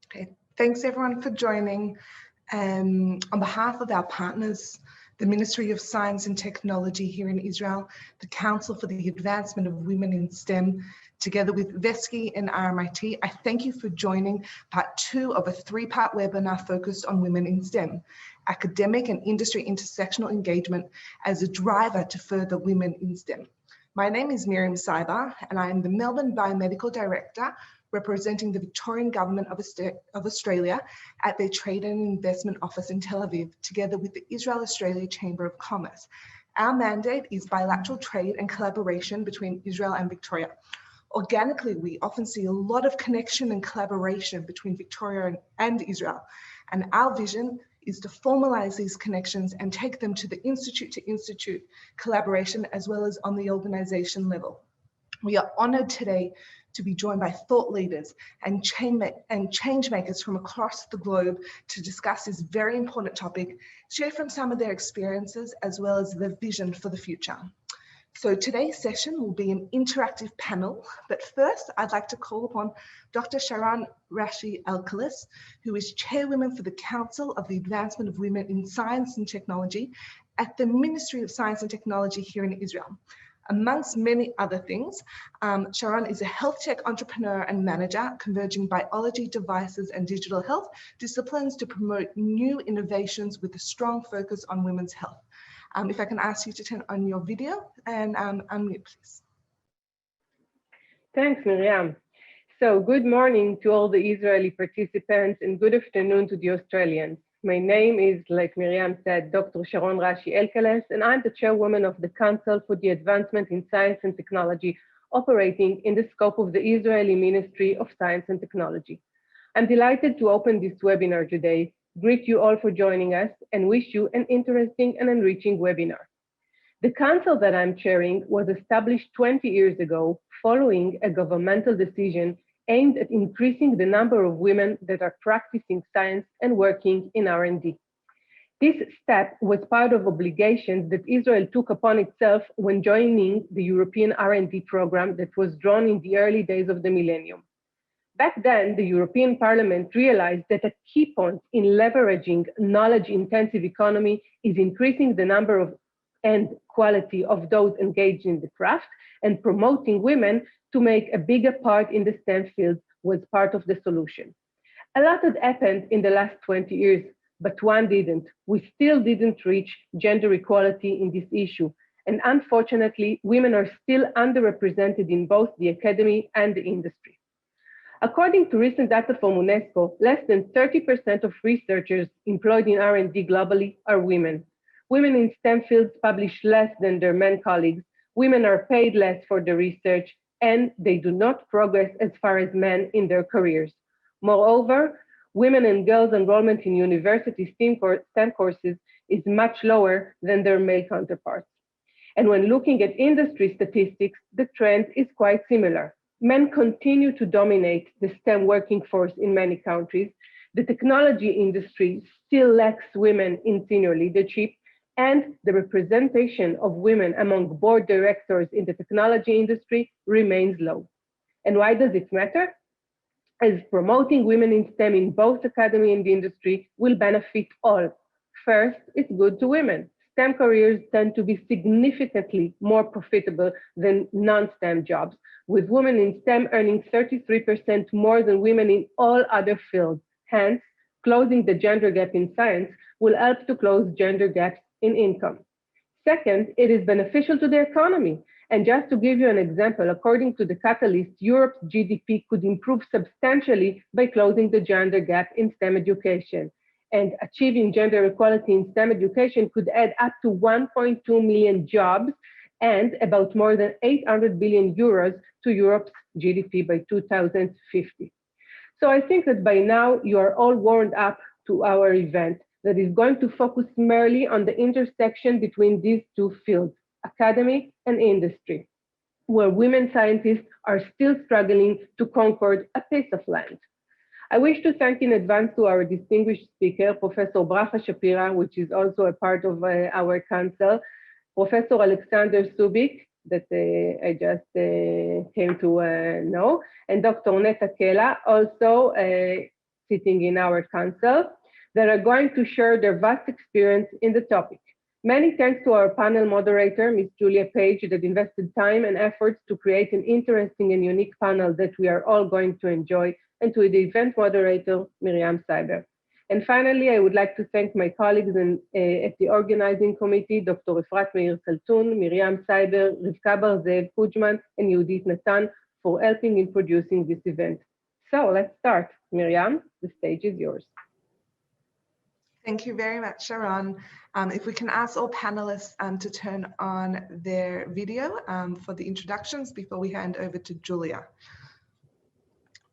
Okay, thanks everyone for joining. On behalf of our partners, the Ministry of Science and Technology here in Israel, the Council for the Advancement of Women in STEM, together with Veski and RMIT, I thank you for joining part 2 of a 3-part webinar focused on women in STEM, academic and industry intersectional engagement as a driver to further women in STEM. My name is Miriam Saiba, and I am the Melbourne Biomedical Director representing the Victorian Government of Australia at their Trade and Investment Office in Tel Aviv, together with the Israel-Australia Chamber of Commerce. Our mandate is bilateral trade and collaboration between Israel and Victoria. Organically, we often see a lot of connection and collaboration between Victoria and Israel, and our vision is to formalize these connections and take them to the institute-to-institute collaboration as well as on the organization level. We are honored today to be joined by thought leaders and change makers from across the globe to discuss this very important topic, share from some of their experiences as well as the vision for the future. So today's session will be an interactive panel, but first I'd like to call upon Dr. Sharon Rashi Elkeles, who is Chairwoman for the Council of the Advancement of Women in Science and Technology at the Ministry of Science and Technology here in Israel. Amongst many other things, Sharon is a health tech entrepreneur and manager, converging biology, devices, and digital health disciplines to promote new innovations with a strong focus on women's health. If I can ask you to turn on your video and unmute, please. Thanks, Miriam. So good morning to all the Israeli participants and good afternoon to the Australians. My name is, like Miriam said, Dr. Sharon Rashi Elkeles, and I'm the chairwoman of the Council for the Advancement in Science and Technology, operating in the scope of the Israeli Ministry of Science and Technology. I'm delighted to open this webinar today, greet you all for joining us, and wish you an interesting and enriching webinar. The council that I'm chairing was established 20 years ago, following a governmental decision aimed at increasing the number of women that are practicing science and working in R&D. This step was part of obligations that Israel took upon itself when joining the European R&D program that was drawn in the early days of the millennium. Back then, the European Parliament realized that a key point in leveraging knowledge-intensive economy is increasing the number of and quality of those engaged in the craft, and promoting women to make a bigger part in the STEM field was part of the solution. A lot had happened in the last 20 years, but one didn't. We still didn't reach gender equality in this issue. And unfortunately, women are still underrepresented in both the academy and the industry. According to recent data from UNESCO, less than 30% of researchers employed in R&D globally are women. Women in STEM fields publish less than their men colleagues. Women are paid less for the research, and they do not progress as far as men in their careers. Moreover, women and girls' enrollment in university STEM courses is much lower than their male counterparts. And when looking at industry statistics, the trend is quite similar. Men continue to dominate the STEM working force in many countries. The technology industry still lacks women in senior leadership, and the representation of women among board directors in the technology industry remains low. And why does it matter? As promoting women in STEM in both academy and the industry will benefit all. First, it's good to women. STEM careers tend to be significantly more profitable than non-STEM jobs, with women in STEM earning 33% more than women in all other fields. Hence, closing the gender gap in science will help to close gender gaps in income. Second, it is beneficial to the economy. And just to give you an example, according to the Catalyst, Europe's GDP could improve substantially by closing the gender gap in STEM education. And achieving gender equality in STEM education could add up to 1.2 million jobs and about more than 800 billion euros to Europe's GDP by 2050. So I think that by now you are all warmed up to our event that is going to focus merely on the intersection between these two fields, academy and industry, where women scientists are still struggling to conquer a piece of land. I wish to thank in advance to our distinguished speaker, Professor Bracha Shapira, which is also a part of our council, Professor Alexander Subik, that I just came to know, and Dr. Neta Kela, also sitting in our council that are going to share their vast experience in the topic. Many thanks to our panel moderator, Ms. Julia Page, that invested time and efforts to create an interesting and unique panel that we are all going to enjoy, and to the event moderator, Miriam Seiber. And finally, I would like to thank my colleagues at the organizing committee, Dr. Efrat Meir Saltun, Miriam Seiber, Rivka Barzev, Pujman, and Yehudit Natan for helping in producing this event. So let's start. Miriam, the stage is yours. Thank you very much, Sharon. If we can ask all panelists to turn on their video for the introductions before we hand over to Julia.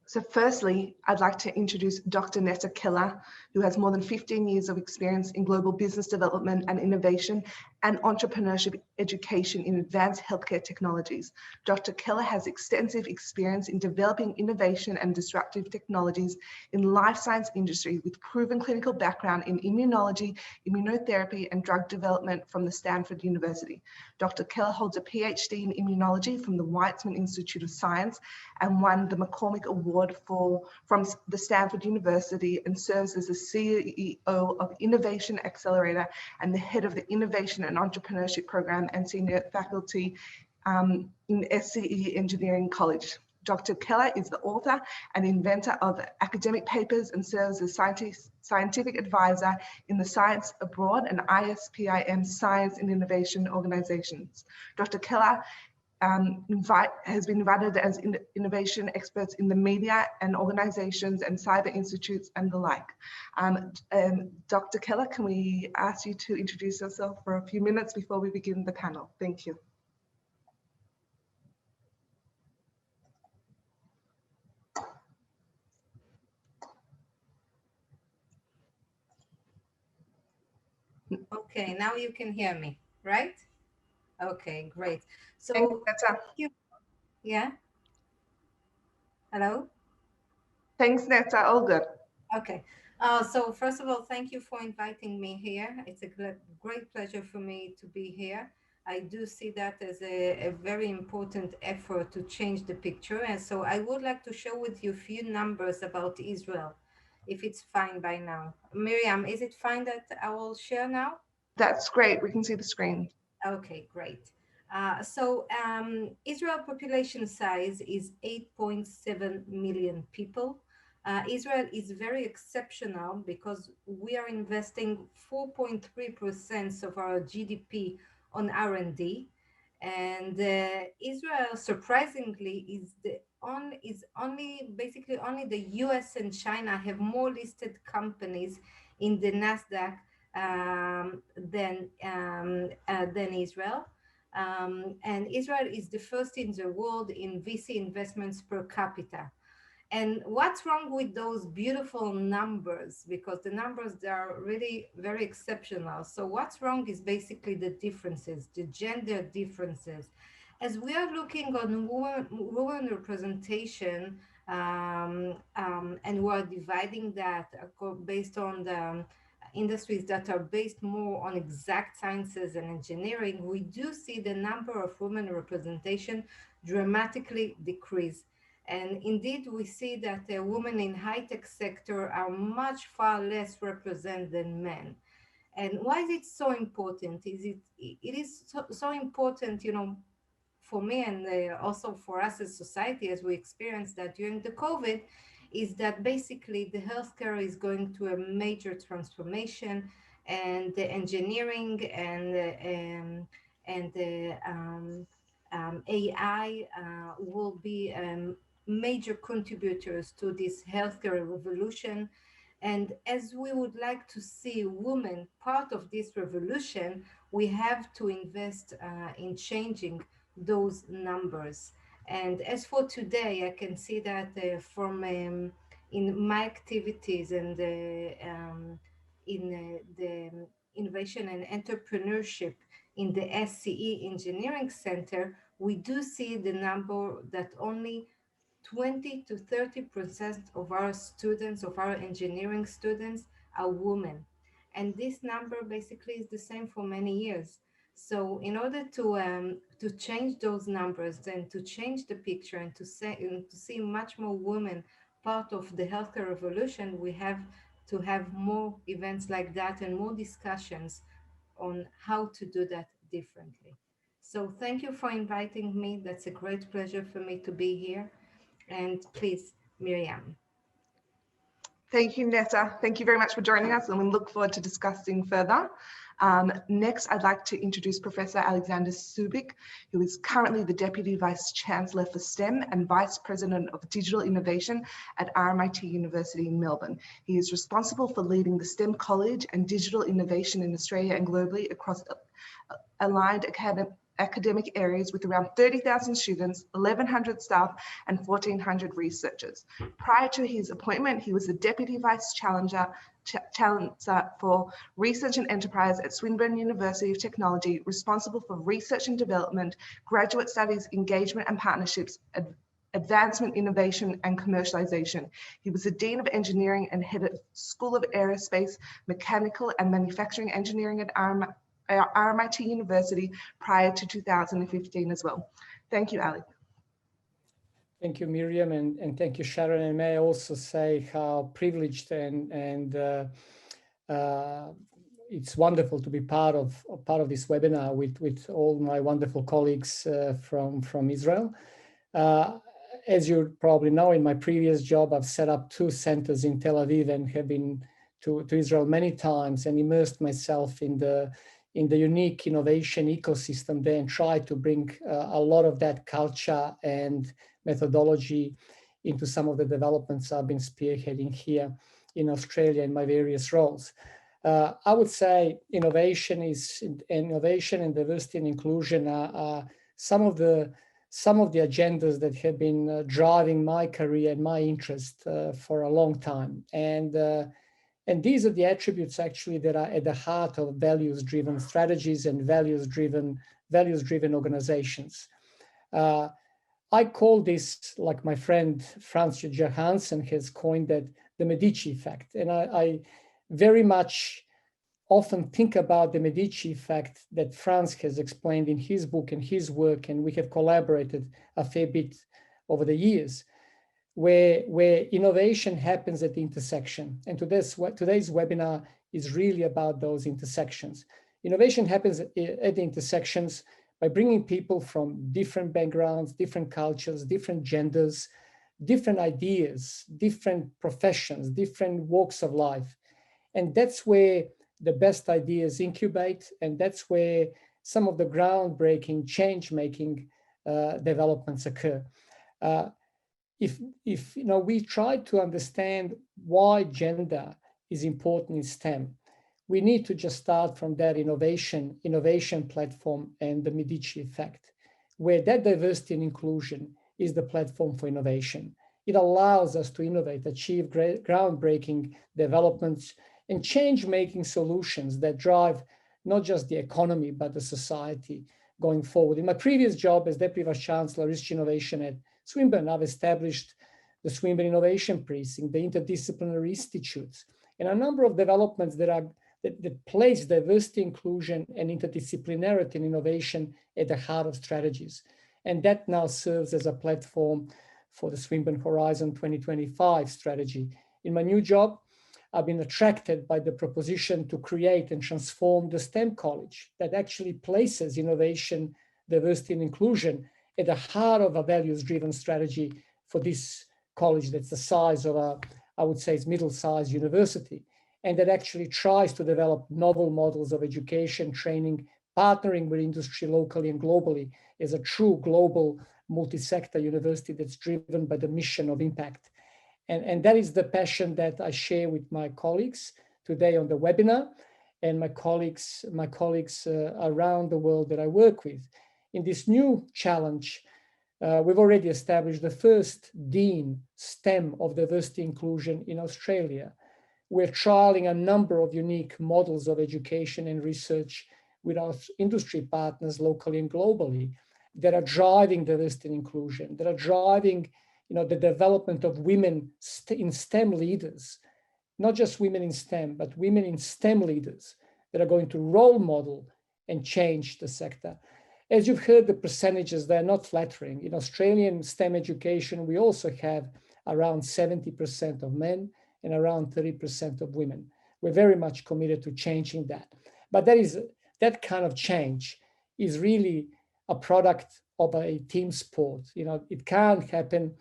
So firstly, I'd like to introduce Dr. Netta Keller, who has more than 15 years of experience in global business development and innovation and entrepreneurship education in advanced healthcare technologies. Dr. Keller has extensive experience in developing innovation and disruptive technologies in life science industry with proven clinical background in immunology, immunotherapy, and drug development from the Stanford University. Dr. Keller holds a PhD in immunology from the Weizmann Institute of Science and won the McCormick Award from the Stanford University, and serves as the CEO of Innovation Accelerator and the head of the Innovation and Entrepreneurship Program and senior faculty in SCE Engineering College. Dr. Keller is the author and inventor of academic papers and serves as scientific advisor in the Science Abroad and ISPIM Science and Innovation organizations. Dr. Keller has been invited as innovation experts in the media and organizations and cyber institutes and the like. Dr. Keller, can we ask you to introduce yourself for a few minutes before we begin the panel? Thank you. Okay, now you can hear me, right? Okay, great. So, thank you. Yeah. Hello. Thanks, Netta. All good. Okay. So first of all, thank you for inviting me here. It's a great pleasure for me to be here. I do see that as a very important effort to change the picture. And so I would like to share with you a few numbers about Israel, if it's fine by now. Miriam, is it fine that I will share now? That's great. We can see the screen. Okay, great. Israel population size is 8.7 million people. Israel is very exceptional because we are investing 4.3% of our GDP on R&D, and Israel, surprisingly, basically only the US and China have more listed companies in the NASDAQ than Israel. And Israel is the first in the world in VC investments per capita. And what's wrong with those beautiful numbers? Because the numbers, they are really very exceptional. So what's wrong is basically the differences, the gender differences. As we are looking on women representation, and we are dividing that based on the industries that are based more on exact sciences and engineering, we do see the number of women representation dramatically decrease. And indeed, we see that women in high-tech sector are much far less represented than men. And why is it so important? It is so important, you know, for me and also for us as society, as we experienced that during the COVID, is that basically the healthcare is going to a major transformation, and the engineering and the AI will be major contributors to this healthcare revolution. And as we would like to see women part of this revolution, we have to invest in changing those numbers. And as for today, I can see that from in my activities and in the innovation and entrepreneurship in the SCE Engineering Center, we do see the number that only 20 to 30% of our students, of our engineering students, are women. And this number basically is the same for many years. So in order to change those numbers and to change the picture and to see much more women part of the healthcare revolution, we have to have more events like that and more discussions on how to do that differently. So thank you for inviting me. That's a great pleasure for me to be here. And please, Miriam. Thank you, Netta. Thank you very much for joining us, and we look forward to discussing further. Next, I'd like to introduce Professor Alexander Subik, who is currently the Deputy Vice Chancellor for STEM and Vice President of Digital Innovation at RMIT University in Melbourne. He is responsible for leading the STEM College and digital innovation in Australia and globally across aligned academic areas with around 30,000 students, 1,100 staff, and 1,400 researchers. Prior to his appointment, he was the Deputy Vice Chancellor for Research and Enterprise at Swinburne University of Technology, responsible for research and development, graduate studies, engagement and partnerships, advancement, innovation, and commercialization. He was the Dean of Engineering and head of School of Aerospace, Mechanical and Manufacturing Engineering at RMIT University prior to 2015 as well. Thank you, Ali. Thank you, Miriam, and thank you, Sharon. And may I also say how privileged and it's wonderful to be part of this webinar with all my wonderful colleagues from Israel. As you probably know, in my previous job, I've set up 2 centers in Tel Aviv and have been to Israel many times and immersed myself in the unique innovation ecosystem there and try to bring a lot of that culture and methodology into some of the developments I've been spearheading here in Australia in my various roles. I would say innovation and diversity and inclusion are some of the agendas that have been driving my career and my interest for a long time. And these are the attributes actually that are at the heart of values-driven strategies and values-driven organizations. I call this, like my friend Franz Johansson has coined that, the Medici effect. And I very much often think about the Medici effect that Franz has explained in his book and his work, and we have collaborated a fair bit over the years, where innovation happens at the intersection. And today's webinar is really about those intersections. Innovation happens at the intersections by bringing people from different backgrounds, different cultures, different genders, different ideas, different professions, different walks of life. And that's where the best ideas incubate, and that's where some of the groundbreaking, change-making developments occur. If we try to understand why gender is important in STEM, we need to just start from that innovation platform and the Medici effect, where that diversity and inclusion is the platform for innovation. It allows us to innovate, achieve groundbreaking developments and change-making solutions that drive not just the economy, but the society going forward. In my previous job as Deputy Vice Chancellor, Research Innovation at Swinburne, I've established the Swinburne Innovation Precinct, the Interdisciplinary Institutes, and a number of developments that place diversity, inclusion, and interdisciplinarity and innovation at the heart of strategies. And that now serves as a platform for the Swinburne Horizon 2025 strategy. In my new job, I've been attracted by the proposition to create and transform the STEM college that actually places innovation, diversity, and inclusion at the heart of a values-driven strategy for this college that's the size of I would say, it's middle-sized university, and that actually tries to develop novel models of education, training, partnering with industry locally and globally as a true global multi-sector university that's driven by the mission of impact. And that is the passion that I share with my colleagues today on the webinar and my colleagues around the world that I work with. In this new challenge, we've already established the first Dean STEM of diversity inclusion in Australia. We're trialing a number of unique models of education and research with our industry partners locally and globally that are driving diversity and inclusion, that are driving the development of women in STEM leaders, not just women in STEM, but women in STEM leaders that are going to role model and change the sector. As you've heard, the percentages, they're not flattering. In Australian STEM education, we also have around 70% of men and around 30% of women. We're very much committed to changing that. But that kind of change is really a product of a team sport. It can't happen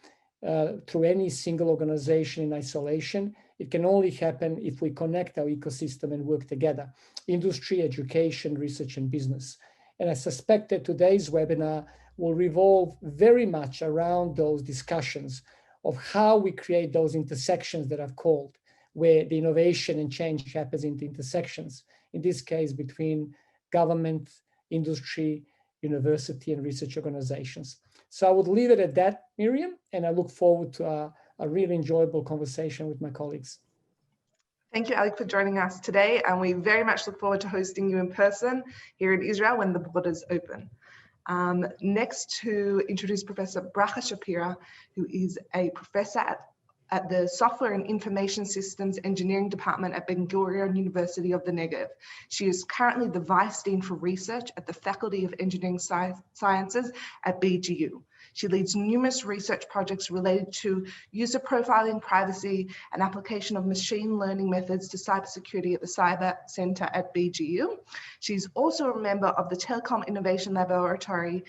through any single organization in isolation. It can only happen if we connect our ecosystem and work together: industry, education, research, and business. And I suspect that today's webinar will revolve very much around those discussions of how we create those intersections that I've called, where the innovation and change happens in the intersections, in this case between government, industry, university, and research organizations. So I would leave it at that, Miriam, and I look forward to a really enjoyable conversation with my colleagues. Thank you, Alec, for joining us today, and we very much look forward to hosting you in person here in Israel when the borders open. Next to introduce Professor Bracha Shapira, who is a professor at the Software and Information Systems Engineering Department at Ben-Gurion University of the Negev. She is currently the Vice Dean for Research at the Faculty of Engineering Sciences at BGU. She leads numerous research projects related to user profiling, privacy, and application of machine learning methods to cybersecurity at the Cyber Center at BGU. She's also a member of the Telecom Innovation Laboratory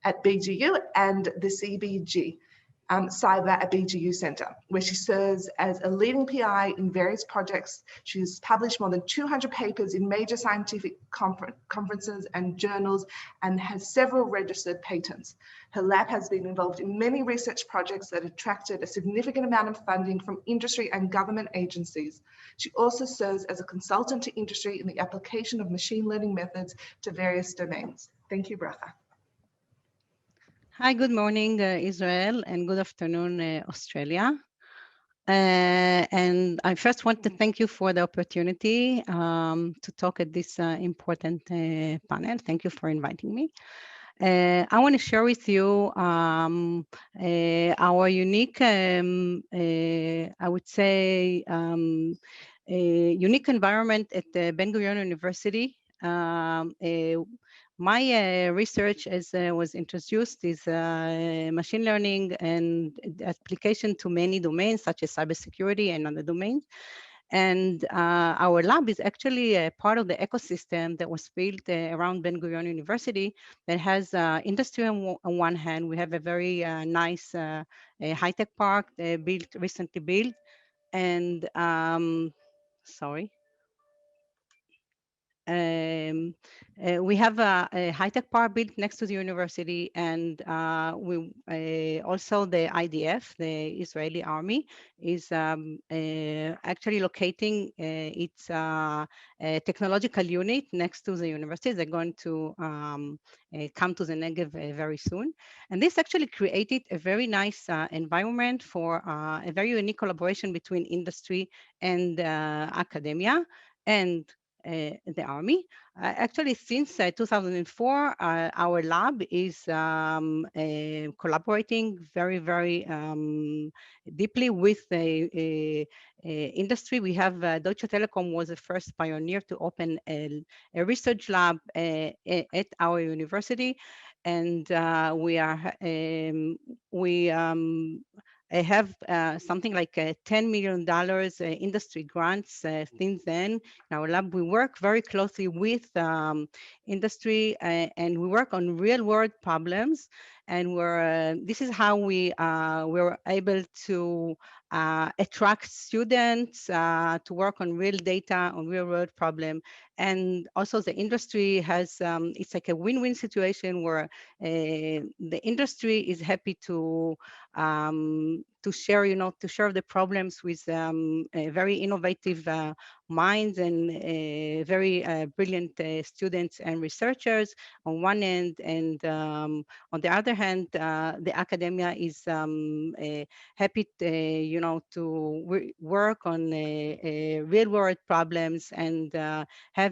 at BGU and the CBG. Cyber at BGU Center, where she serves as a leading PI in various projects. She's published more than 200 papers in major scientific conferences and journals and has several registered patents. Her lab has been involved in many research projects that attracted a significant amount of funding from industry and government agencies. She also serves as a consultant to industry in the application of machine learning methods to various domains. Thank you, Bracha. Hi, good morning, Israel, and good afternoon, Australia. And I first want to thank you for the opportunity to talk at this important panel. Thank you for inviting me. I want to share with you our unique, I would say, unique environment at the Ben-Gurion University. My research, as was introduced, is machine learning and application to many domains, such as cybersecurity and other domains. And our lab is actually a part of the ecosystem that was built around Ben-Gurion University that has industry on one hand. We have a very nice high-tech park recently built. And sorry. We have a high-tech park built next to the university, and we also the IDF, the Israeli Army, is actually locating its technological unit next to the university. They're going to come to the Negev very soon. And this actually created a very nice environment for a very unique collaboration between industry and academia and the Army. Actually, since 2004, our lab is collaborating very, very deeply with the industry. We have Deutsche Telekom was the first pioneer to open a research lab at our university, and I have something like $10 million industry grants since then. In our lab, we work very closely with industry and we work on real world problems. And this is how we were able to attract students to work on real data, on real world problem. And also the industry has, it's like a win-win situation where the industry is happy to share, to share the problems with very innovative minds and very brilliant students and researchers on one end, and on the other hand, the academia is happy, to work on real-world problems and have,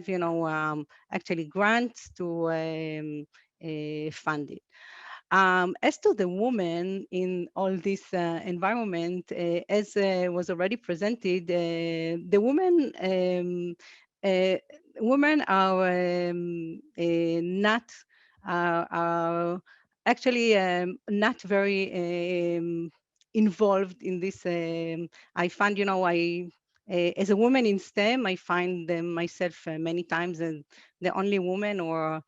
actually grants to fund it. As to the woman in all this environment, as was already presented, the women are not actually not very involved in this. I find, you know, as a woman in STEM, I find myself many times as the only woman, or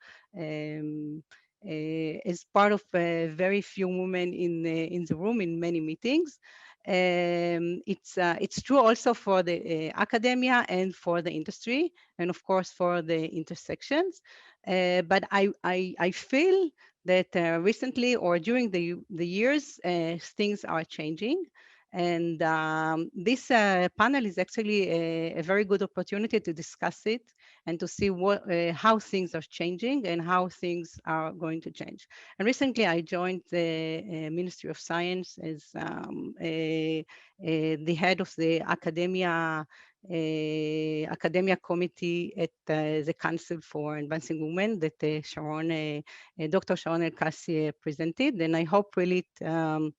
as part of very few women in the room in many meetings. It's true also for the academia and for the industry, and of course for the intersections. But I feel that recently, or during the years, things are changing. And this panel is actually a very good opportunity to discuss it and to see how things are changing and how things are going to change. And recently I joined the Ministry of Science as the head of the academia committee at the Council for Advancing Women that Dr. Sharon Elkeles presented. And I hope really to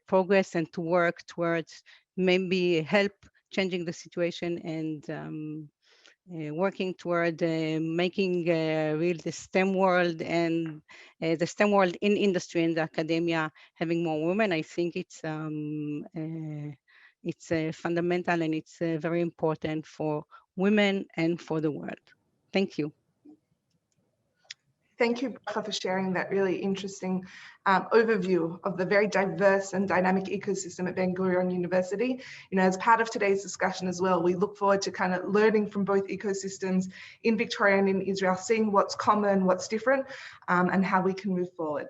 progress and to work towards maybe help changing the situation and working toward making real the STEM world and the STEM world in industry and academia having more women. I think it's fundamental, and it's very important for women and for the world. Thank you. Thank you, Bracha, for sharing that really interesting overview of the very diverse and dynamic ecosystem at Ben-Gurion University. You know, as part of today's discussion as well, we look forward to kind of learning from both ecosystems in Victoria and in Israel, seeing what's common, what's different, and how we can move forward.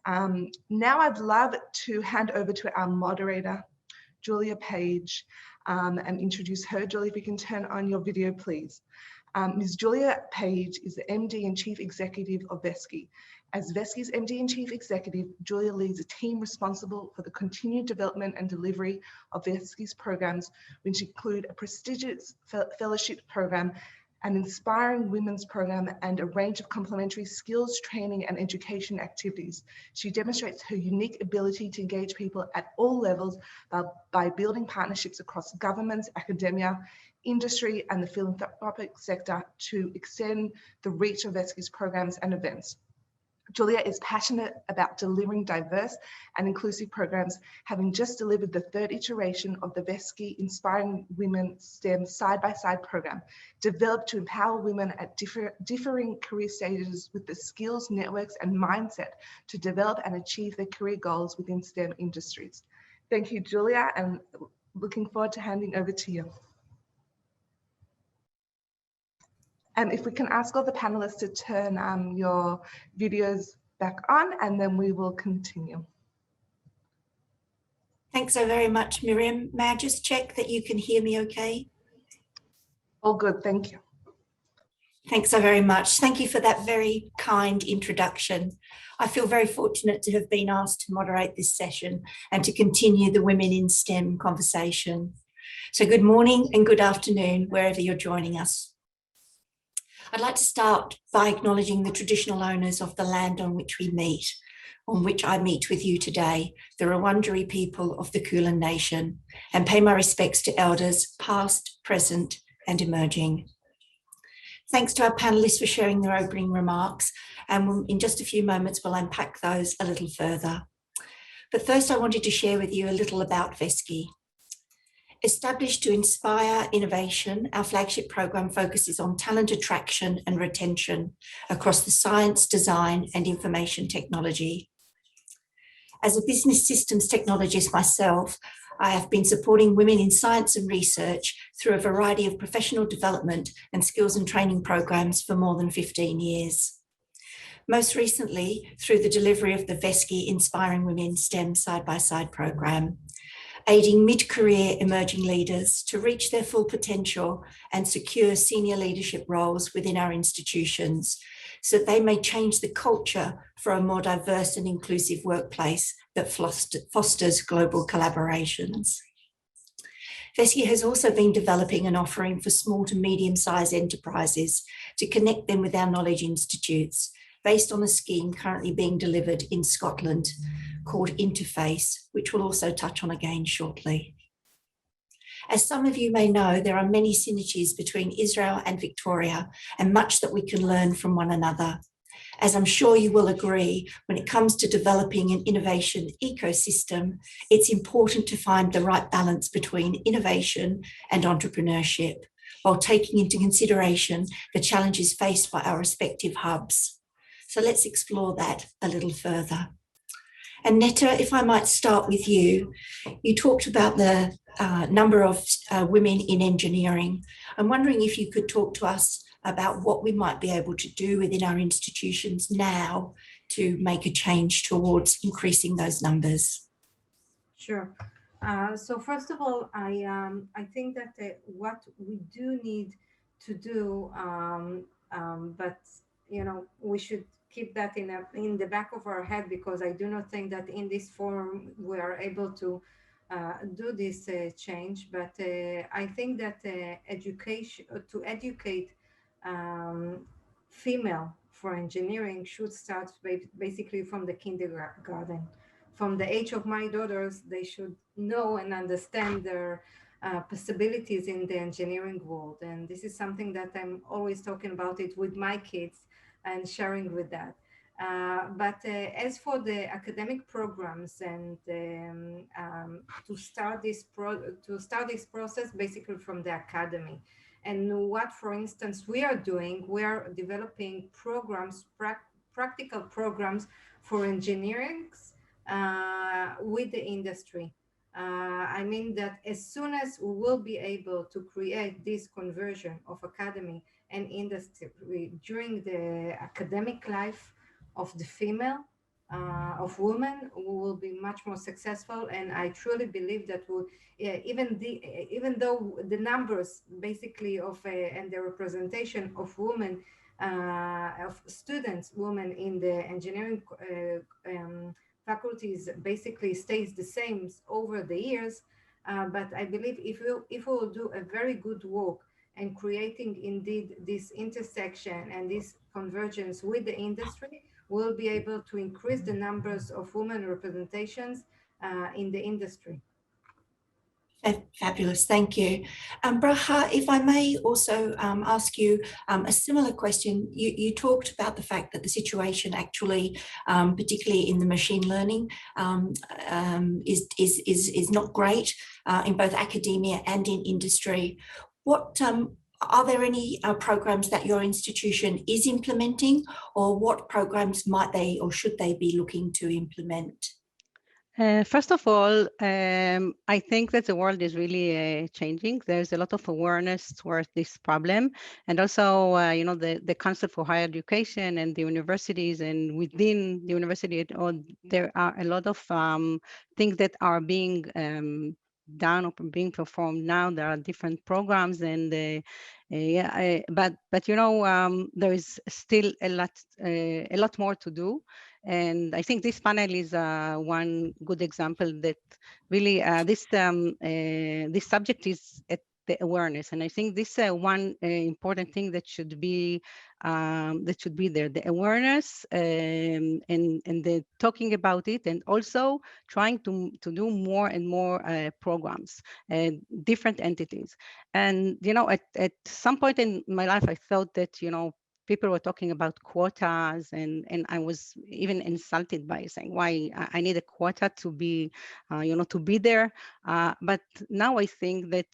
Now I'd love to hand over to our moderator, Julia Page, and introduce her. Julia, if you can turn on your video, please. Ms. Julia Page is the MD and Chief Executive of Veski. As Veski's MD and Chief Executive, Julia leads a team responsible for the continued development and delivery of Veski's programs, which include a prestigious fellowship program, an inspiring women's program, and a range of complementary skills, training, and education activities. She demonstrates her unique ability to engage people at all levels by building partnerships across governments, academia, industry, and the philanthropic sector to extend the reach of Veski's programs and events. Julia is passionate about delivering diverse and inclusive programs, having just delivered the third iteration of the Veski Inspiring Women STEM side-by-side program, developed to empower women at differing career stages with the skills, networks, and mindset to develop and achieve their career goals within STEM industries. Thank you, Julia, and looking forward to handing over to you. And if we can ask all the panelists to turn your videos back on, and then we will continue. Thanks so very much, Miriam. May I just check that you can hear me okay? All good, thank you. Thanks so very much. Thank you for that very kind introduction. I feel very fortunate to have been asked to moderate this session and to continue the Women in STEM conversation. So good morning and good afternoon, wherever you're joining us. I'd like to start by acknowledging the traditional owners of the land on which we meet, on which I meet with you today, the Wurundjeri people of the Kulin Nation, and pay my respects to elders past, present, and emerging. Thanks to our panelists for sharing their opening remarks, and in just a few moments we'll unpack those a little further. But first I wanted to share with you a little about Veski. Established to inspire innovation, our flagship program focuses on talent attraction and retention across the science, design, and information technology. As a business systems technologist myself, I have been supporting women in science and research through a variety of professional development and skills and training programs for more than 15 years. Most recently, through the delivery of the Veski Inspiring Women STEM side-by-side program, aiding mid-career emerging leaders to reach their full potential and secure senior leadership roles within our institutions so that they may change the culture for a more diverse and inclusive workplace that fosters global collaborations. Veski has also been developing an offering for small to medium-sized enterprises to connect them with our knowledge institutes based on a scheme currently being delivered in Scotland called Interface, which we'll also touch on again shortly. As some of you may know, there are many synergies between Israel and Victoria and much that we can learn from one another. As I'm sure you will agree, when it comes to developing an innovation ecosystem, it's important to find the right balance between innovation and entrepreneurship, while taking into consideration the challenges faced by our respective hubs. So let's explore that a little further. And Netta, if I might start with you, you talked about the number of women in engineering. I'm wondering if you could talk to us about what we might be able to do within our institutions now to make a change towards increasing those numbers. Sure. So first of all, I think that what we do need to do, but you know, we should keep that in the back of our head, because I do not think that in this forum we are able to do this change. But I think that education to educate female for engineering should start basically from the kindergarten. From the age of my daughters, they should know and understand their possibilities in the engineering world. And this is something that I'm always talking about it with my kids and sharing with that. But as for the academic programs and to start this process basically from the academy. And what, for instance, we are doing, we are developing programs, practical programs for engineering with the industry. I mean that as soon as we will be able to create this conversion of academy and industry during the academic life of the female, of women, we will be much more successful. And I truly believe that even though the numbers basically of and the representation of women, of students, women in the engineering faculties basically stays the same over the years, but I believe if we will do a very good work and creating indeed this intersection and this convergence with the industry, we'll be able to increase the numbers of women representations in the industry. Fabulous, thank you. Braha, if I may also ask you a similar question. You talked about the fact that the situation actually, particularly in the machine learning, is not great in both academia and in industry. What are there any programs that your institution is implementing, or what programs might they or should they be looking to implement? First of all, I think that the world is really changing. There's a lot of awareness towards this problem, and also, you know, the Council for Higher Education and the universities, and within the university, there are a lot of things that are being done or being performed now. There are different programs, and but you know, there is still a lot more to do. And I think this panel is one good example that really this subject is at the awareness. And I think this one important thing that should be there, the awareness and the talking about it, and also trying to do more and more programs and different entities. And you know, at some point in my life, I thought that, you know, people were talking about quotas, and I was even insulted by saying why I need a quota to be, you know, to be there. But now I think that,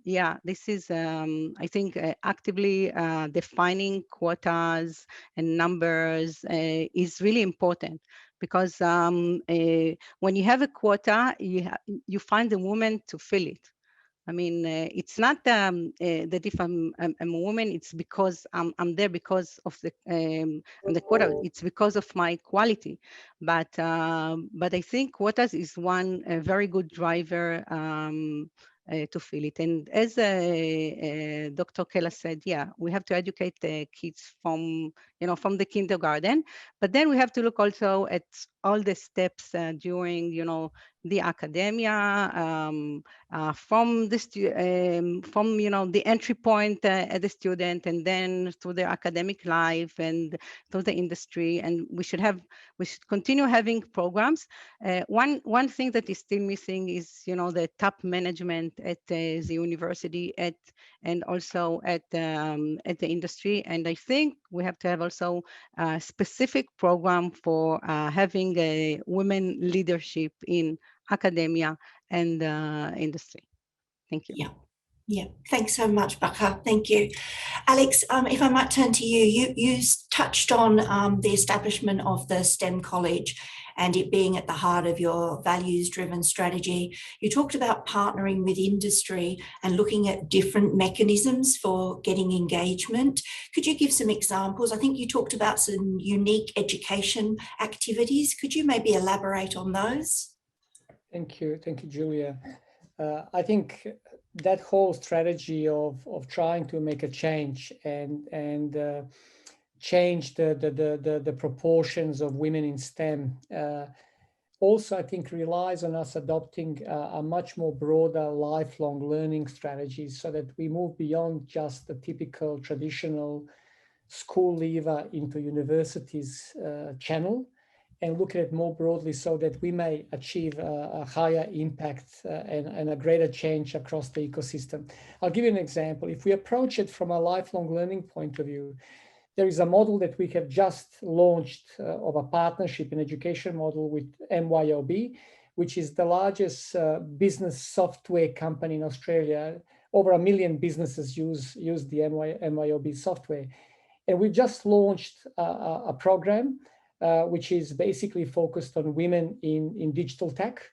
yeah, this is, I think, actively defining quotas and numbers is really important, because when you have a quota, you find a woman to fill it. I mean, it's not that if I'm a woman, it's because I'm there because of the quota. It's because of my quality. But I think quotas is one very good driver to fill it. And as Dr. Elkeles said, yeah, we have to educate the kids from, you know, from the kindergarten, but then we have to look also at all the steps during, you know, the academia, from the the entry point as a student, and then through the academic life and through the industry. And we should continue having programs. One thing that is still missing is the top management at the university and also at the industry. And I think we have to have also a specific program for having a women leadership in academia and industry. Thank you. Yeah. Thanks so much, Baka. Thank you. Alex, if I might turn to you, you touched on the establishment of the STEM College and it being at the heart of your values-driven strategy. You talked about partnering with industry and looking at different mechanisms for getting engagement. Could you give some examples? I think you talked about some unique education activities. Could you maybe elaborate on those? Thank you, Julia. I think that whole strategy of trying to make a change and change the proportions of women in STEM also, I think, relies on us adopting a much more broader lifelong learning strategy so that we move beyond just the typical traditional school leaver into universities channel, and look at it more broadly so that we may achieve a higher impact and a greater change across the ecosystem. I'll give you an example. If we approach it from a lifelong learning point of view, there is a model that we have just launched of a partnership in education model with MYOB, which is the largest business software company in Australia. Over 1 million businesses use the MYOB software. And we just launched a program which is basically focused on women in digital tech,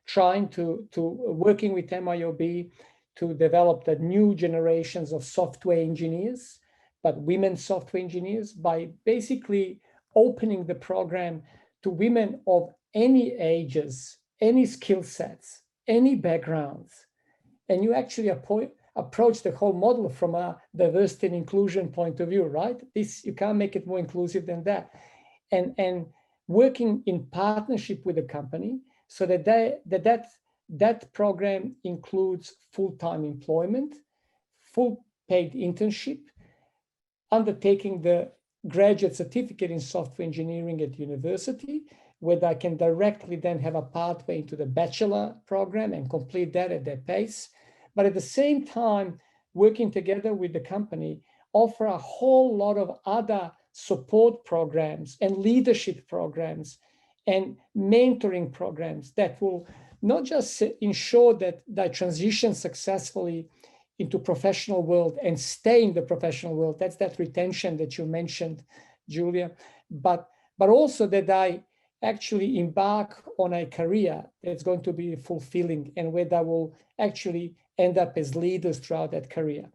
trying to working with MYOB to develop the new generations of software engineers, but women software engineers, by basically opening the program to women of any ages, any skill sets, any backgrounds. And you actually approach the whole model from a diversity and inclusion point of view, right? You can't make it more inclusive than that. And working in partnership with the company so that program includes full-time employment, full paid internship, undertaking the graduate certificate in software engineering at university, where they can directly then have a pathway into the bachelor program and complete that at their pace. But at the same time, working together with the company, offer a whole lot of other support programs and leadership programs and mentoring programs that will not just ensure that they transition successfully into professional world and stay in the professional world. That's that retention that you mentioned, Julia, but also that they actually embark on a career that's going to be fulfilling and where they will actually end up as leaders throughout that career.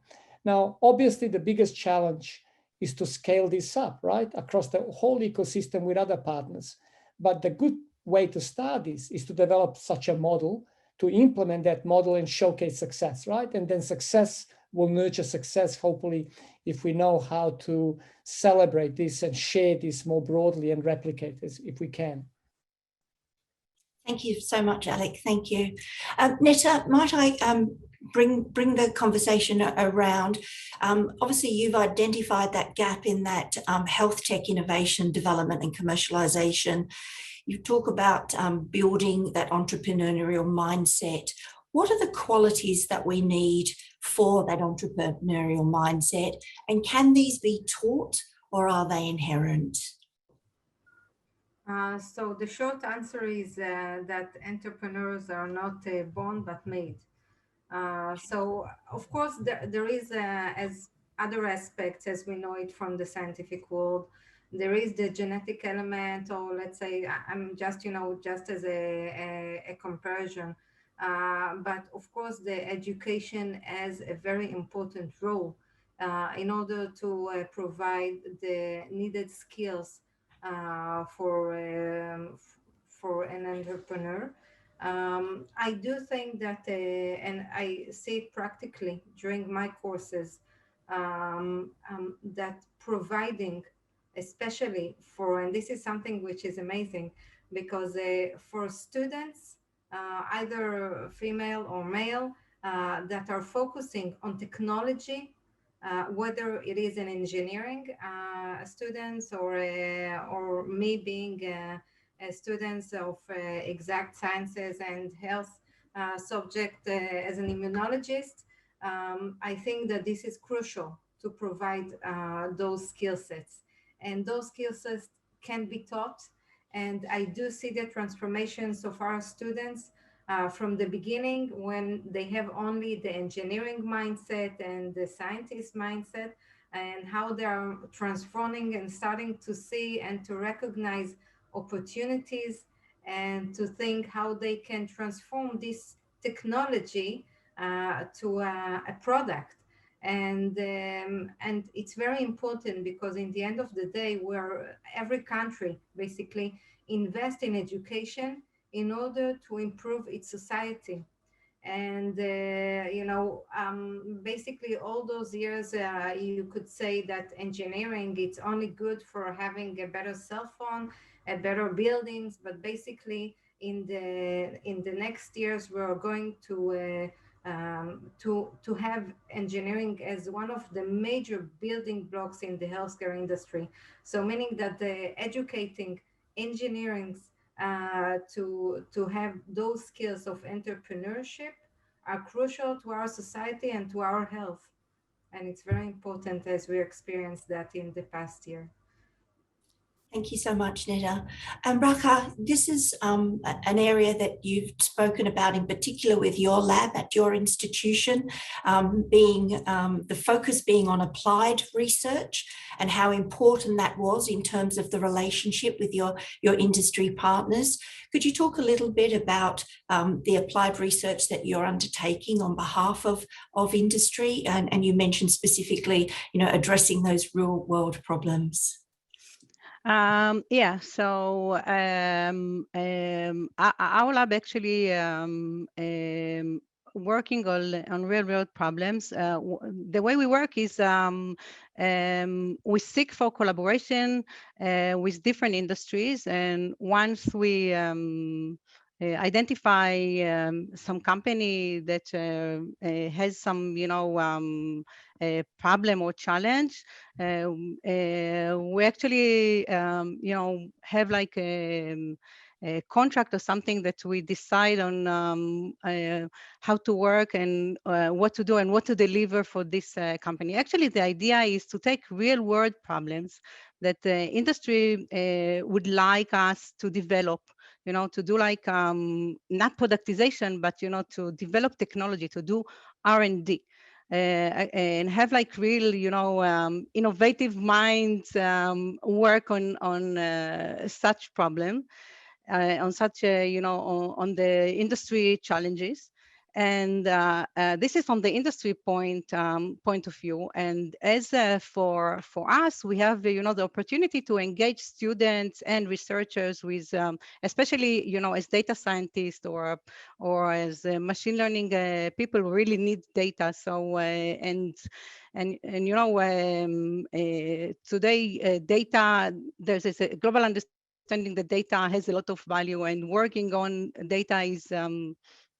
Now, obviously, the biggest challenge is to scale this up, right, across the whole ecosystem with other partners. But the good way to start this is to develop such a model, to implement that model and showcase success, right? And then success will nurture success, hopefully, if we know how to celebrate this and share this more broadly and replicate this if we can. Thank you so much, Alec. Thank you. Netta, might I bring the conversation around? Obviously, you've identified that gap in that health tech innovation, development and commercialization. You talk about building that entrepreneurial mindset. What are the qualities that we need for that entrepreneurial mindset? And can these be taught or are they inherent? So the short answer is that entrepreneurs are not born but made. So of course there is as other aspects as we know it from the scientific world. There is the genetic element, or let's say I'm just just as a comparison. But of course the education has a very important role in order to provide the needed skills for an entrepreneur. I do think that, and I see it practically during my courses, that providing especially for, and this is something which is amazing, because for students, either female or male, that are focusing on technology, whether it is an engineering students or me being students of exact sciences and health subject as an immunologist, I think that this is crucial to provide those skill sets. And those skill sets can be taught. And I do see the transformations of our students from the beginning, when they have only the engineering mindset and the scientist mindset, and how they are transforming and starting to see and to recognize opportunities, and to think how they can transform this technology to a product. And it's very important, because in the end of the day, where every country basically invest in education in order to improve its society. And basically all those years, you could say that engineering, it's only good for having a better cell phone, a better buildings, but basically in the next years we're going to have engineering as one of the major building blocks in the healthcare industry. So meaning that the educating engineering to have those skills of entrepreneurship are crucial to our society and to our health. And it's very important, as we experienced that in the past year. Thank you so much, Neda. And Raka, this is an area that you've spoken about in particular with your lab at your institution, being the focus being on applied research and how important that was in terms of the relationship with your industry partners. Could you talk a little bit about the applied research that you're undertaking on behalf of industry? And you mentioned specifically, addressing those real world problems. Yeah, so our lab actually working on real world problems. The way we work is we seek for collaboration with different industries, and once we identify some company that has some, a problem or challenge, we actually, have like a contract or something that we decide on how to work and what to do and what to deliver for this company. Actually, the idea is to take real world problems that the industry would like us to develop, to do like not productization, but to develop technology, to do R&D. And have like real, innovative minds work on such problem, on such a, on the industry challenges. And this is from the industry point of view. And as for us, we have the opportunity to engage students and researchers with, especially as data scientists or as machine learning people who really need data. So today data, there's a global understanding that data has a lot of value, and working on data is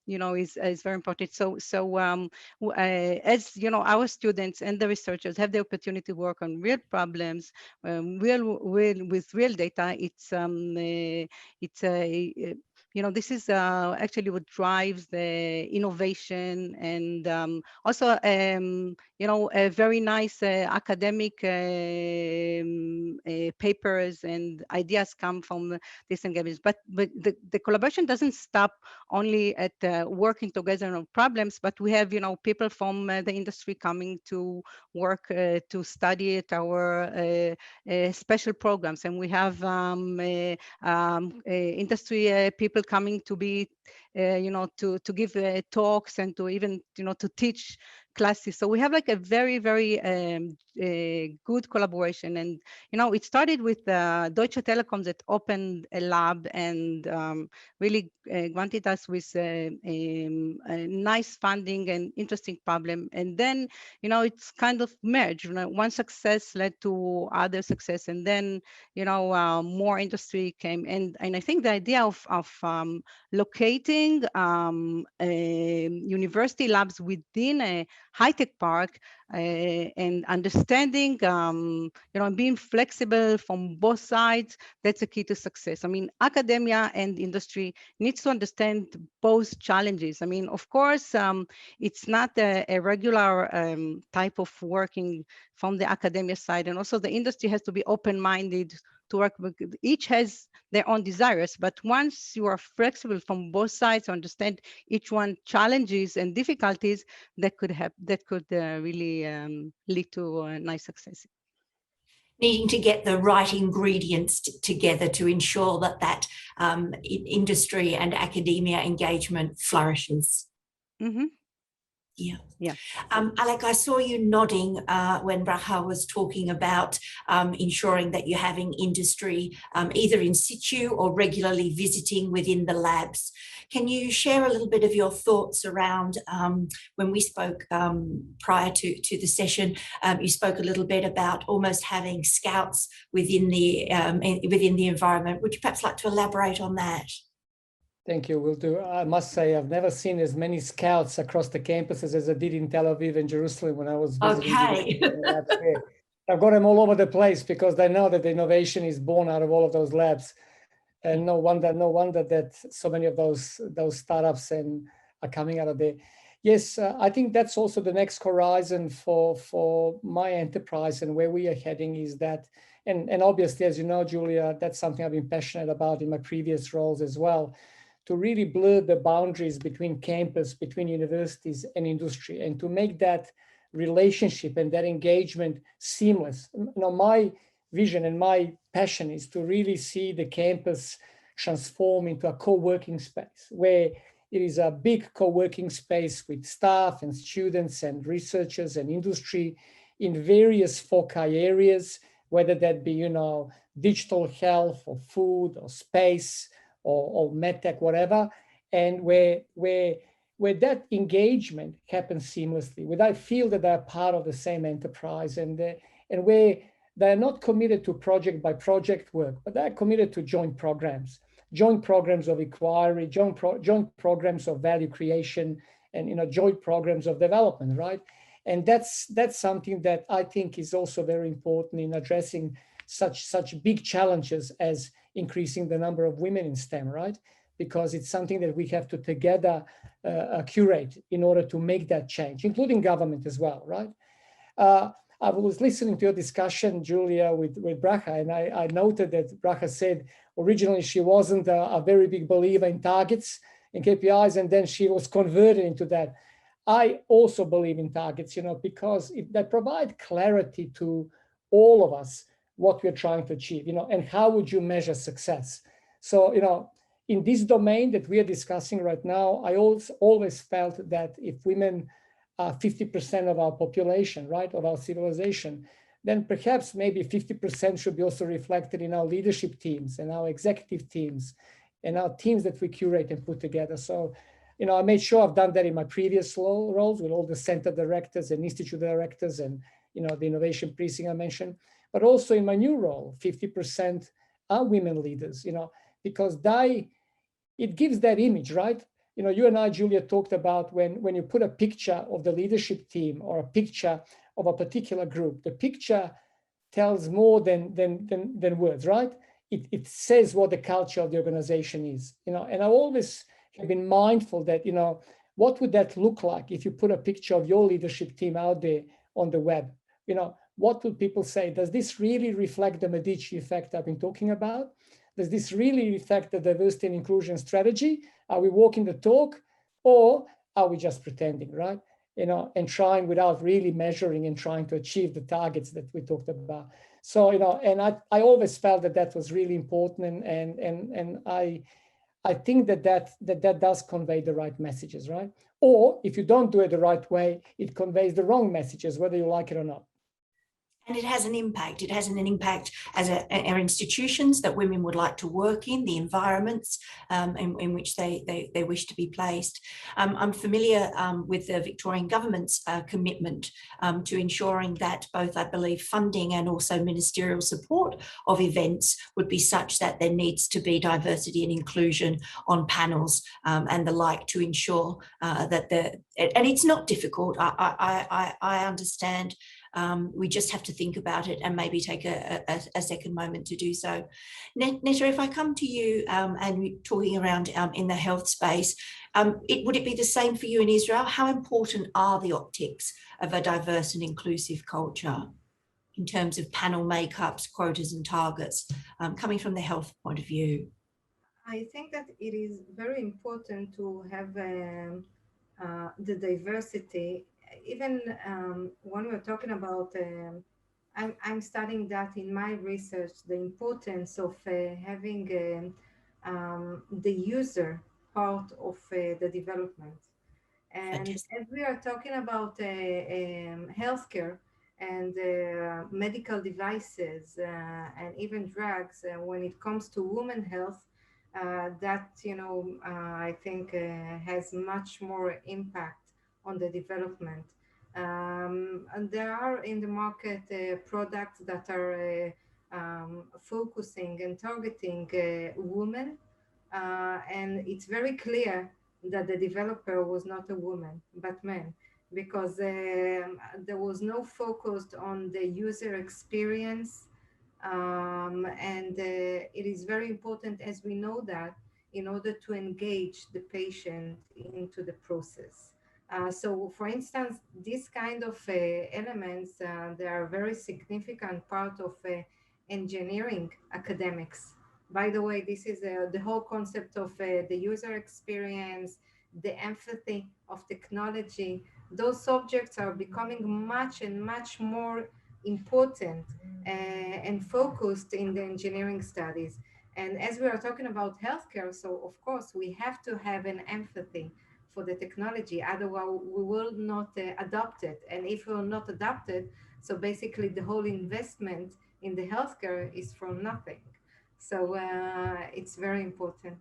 is very important. So as our students and the researchers have the opportunity to work on real problems, with real data, it's this is actually what drives the innovation, and also a very nice academic papers and ideas come from this engagement. But the collaboration doesn't stop only at working together on problems, but we have people from the industry coming to work to study at our special programs, and we have industry people coming to be to give talks and to even to teach classes. So we have like a very, very good collaboration. And, you know, it started with Deutsche Telekom that opened a lab and really granted us with a nice funding and interesting problem. And then, you know, it's kind of merged. You know, one success led to other success. And then, you know, more industry came. And I think the idea of locating university labs within a high-tech park and understanding, you know, being flexible from both sides, that's a key to success. I mean, academia and industry needs to understand both challenges. I mean, of course, it's not a regular type of working from the academia side, and also the industry has to be open-minded to work with. Each has their own desires, but once you are flexible from both sides to understand each one challenges and difficulties, that could really lead to a nice success. Needing to get the right ingredients together to ensure that industry and academia engagement flourishes. Mm-hmm. Yeah. Yeah. Alec, I saw you nodding when Bracha was talking about ensuring that you're having industry either in situ or regularly visiting within the labs. Can you share a little bit of your thoughts around when we spoke prior to the session? You spoke a little bit about almost having scouts within the environment. Would you perhaps like to elaborate on that? Thank you, will do. I must say, I've never seen as many scouts across the campuses as I did in Tel Aviv and Jerusalem when I was visiting. Okay. I've got them all over the place because they know that the innovation is born out of all of those labs. And no wonder that so many of those startups are coming out of there. Yes, I think that's also the next horizon for my enterprise and where we are heading is that, and obviously, as you know, Julia, that's something I've been passionate about in my previous roles as well, to really blur the boundaries between campus, between universities and industry, and to make that relationship and that engagement seamless. You know, my vision and my passion is to really see the campus transform into a co-working space where it is a big co-working space with staff and students and researchers and industry in various foci areas, whether that be, you know, digital health or food or space or medtech, whatever, and where that engagement happens seamlessly, where I feel that they're part of the same enterprise and where they're not committed to project by project work, but they're committed to joint programs of inquiry, joint programs of value creation, and, you know, joint programs of development, right? And that's something that I think is also very important in addressing such big challenges as increasing the number of women in STEM, right? Because it's something that we have to together curate in order to make that change, including government as well, right? I was listening to your discussion, Julia, with Bracha, and I noted that Bracha said originally she wasn't a very big believer in targets and KPIs, and then she was converted into that. I also believe in targets, you know, because they provide clarity to all of us what we're trying to achieve, you know, and how would you measure success? So, you know, in this domain that we are discussing right now, I always felt that if women are 50% of our population, right, of our civilization, then perhaps maybe 50% should be also reflected in our leadership teams and our executive teams and our teams that we curate and put together. So, you know, I made sure I've done that in my previous roles with all the center directors and institute directors and, you know, the innovation precinct I mentioned, but also in my new role, 50% are women leaders, you know, because it gives that image, right? You know, you and I, Julia, talked about when you put a picture of the leadership team or a picture of a particular group, the picture tells more than words, right? It says what the culture of the organization is, you know, and I always have been mindful that, you know, what would that look like if you put a picture of your leadership team out there on the web? You know, what would people say? Does this really reflect the Medici effect I've been talking about? Does this really reflect the diversity and inclusion strategy? Are we walking the talk, or are we just pretending, right? You know, and trying without really measuring and trying to achieve the targets that we talked about. So, you know, and I always felt that was really important, and I I think that does convey the right messages, right? Or if you don't do it the right way, it conveys the wrong messages, whether you like it or not. And it has an impact. It has an impact as our institutions that women would like to work in, the environments in which they wish to be placed. I'm familiar with the Victorian government's commitment to ensuring that both, I believe, funding and also ministerial support of events would be such that there needs to be diversity and inclusion on panels and the like to ensure that and it's not difficult. I understand. We just have to think about it and maybe take a second moment to do so. Netta, if I come to you and we're talking around in the health space, would it be the same for you in Israel? How important are the optics of a diverse and inclusive culture in terms of panel makeups, quotas and targets, coming from the health point of view? I think that it is very important to have the diversity. Even when we're talking about, I'm studying that in my research, the importance of having the user part of the development. And Fantastic. as we are talking about healthcare and medical devices and even drugs, when it comes to women health, that, I think has much more impact on the development. And there are in the market products that are focusing and targeting women, and it's very clear that the developer was not a woman but man, because there was no focus on the user experience. And it is very important, as we know, that in order to engage the patient into the process. So for instance, this kind of elements, they are very significant part of engineering academics. By the way, this is the whole concept of the user experience, the empathy of technology. Those subjects are becoming much and much more important and focused in the engineering studies. And as we are talking about healthcare, so of course we have to have an empathy for the technology, otherwise we will not adopt it. And if we will not adopt it, so basically the whole investment in the healthcare is for nothing. So it's very important.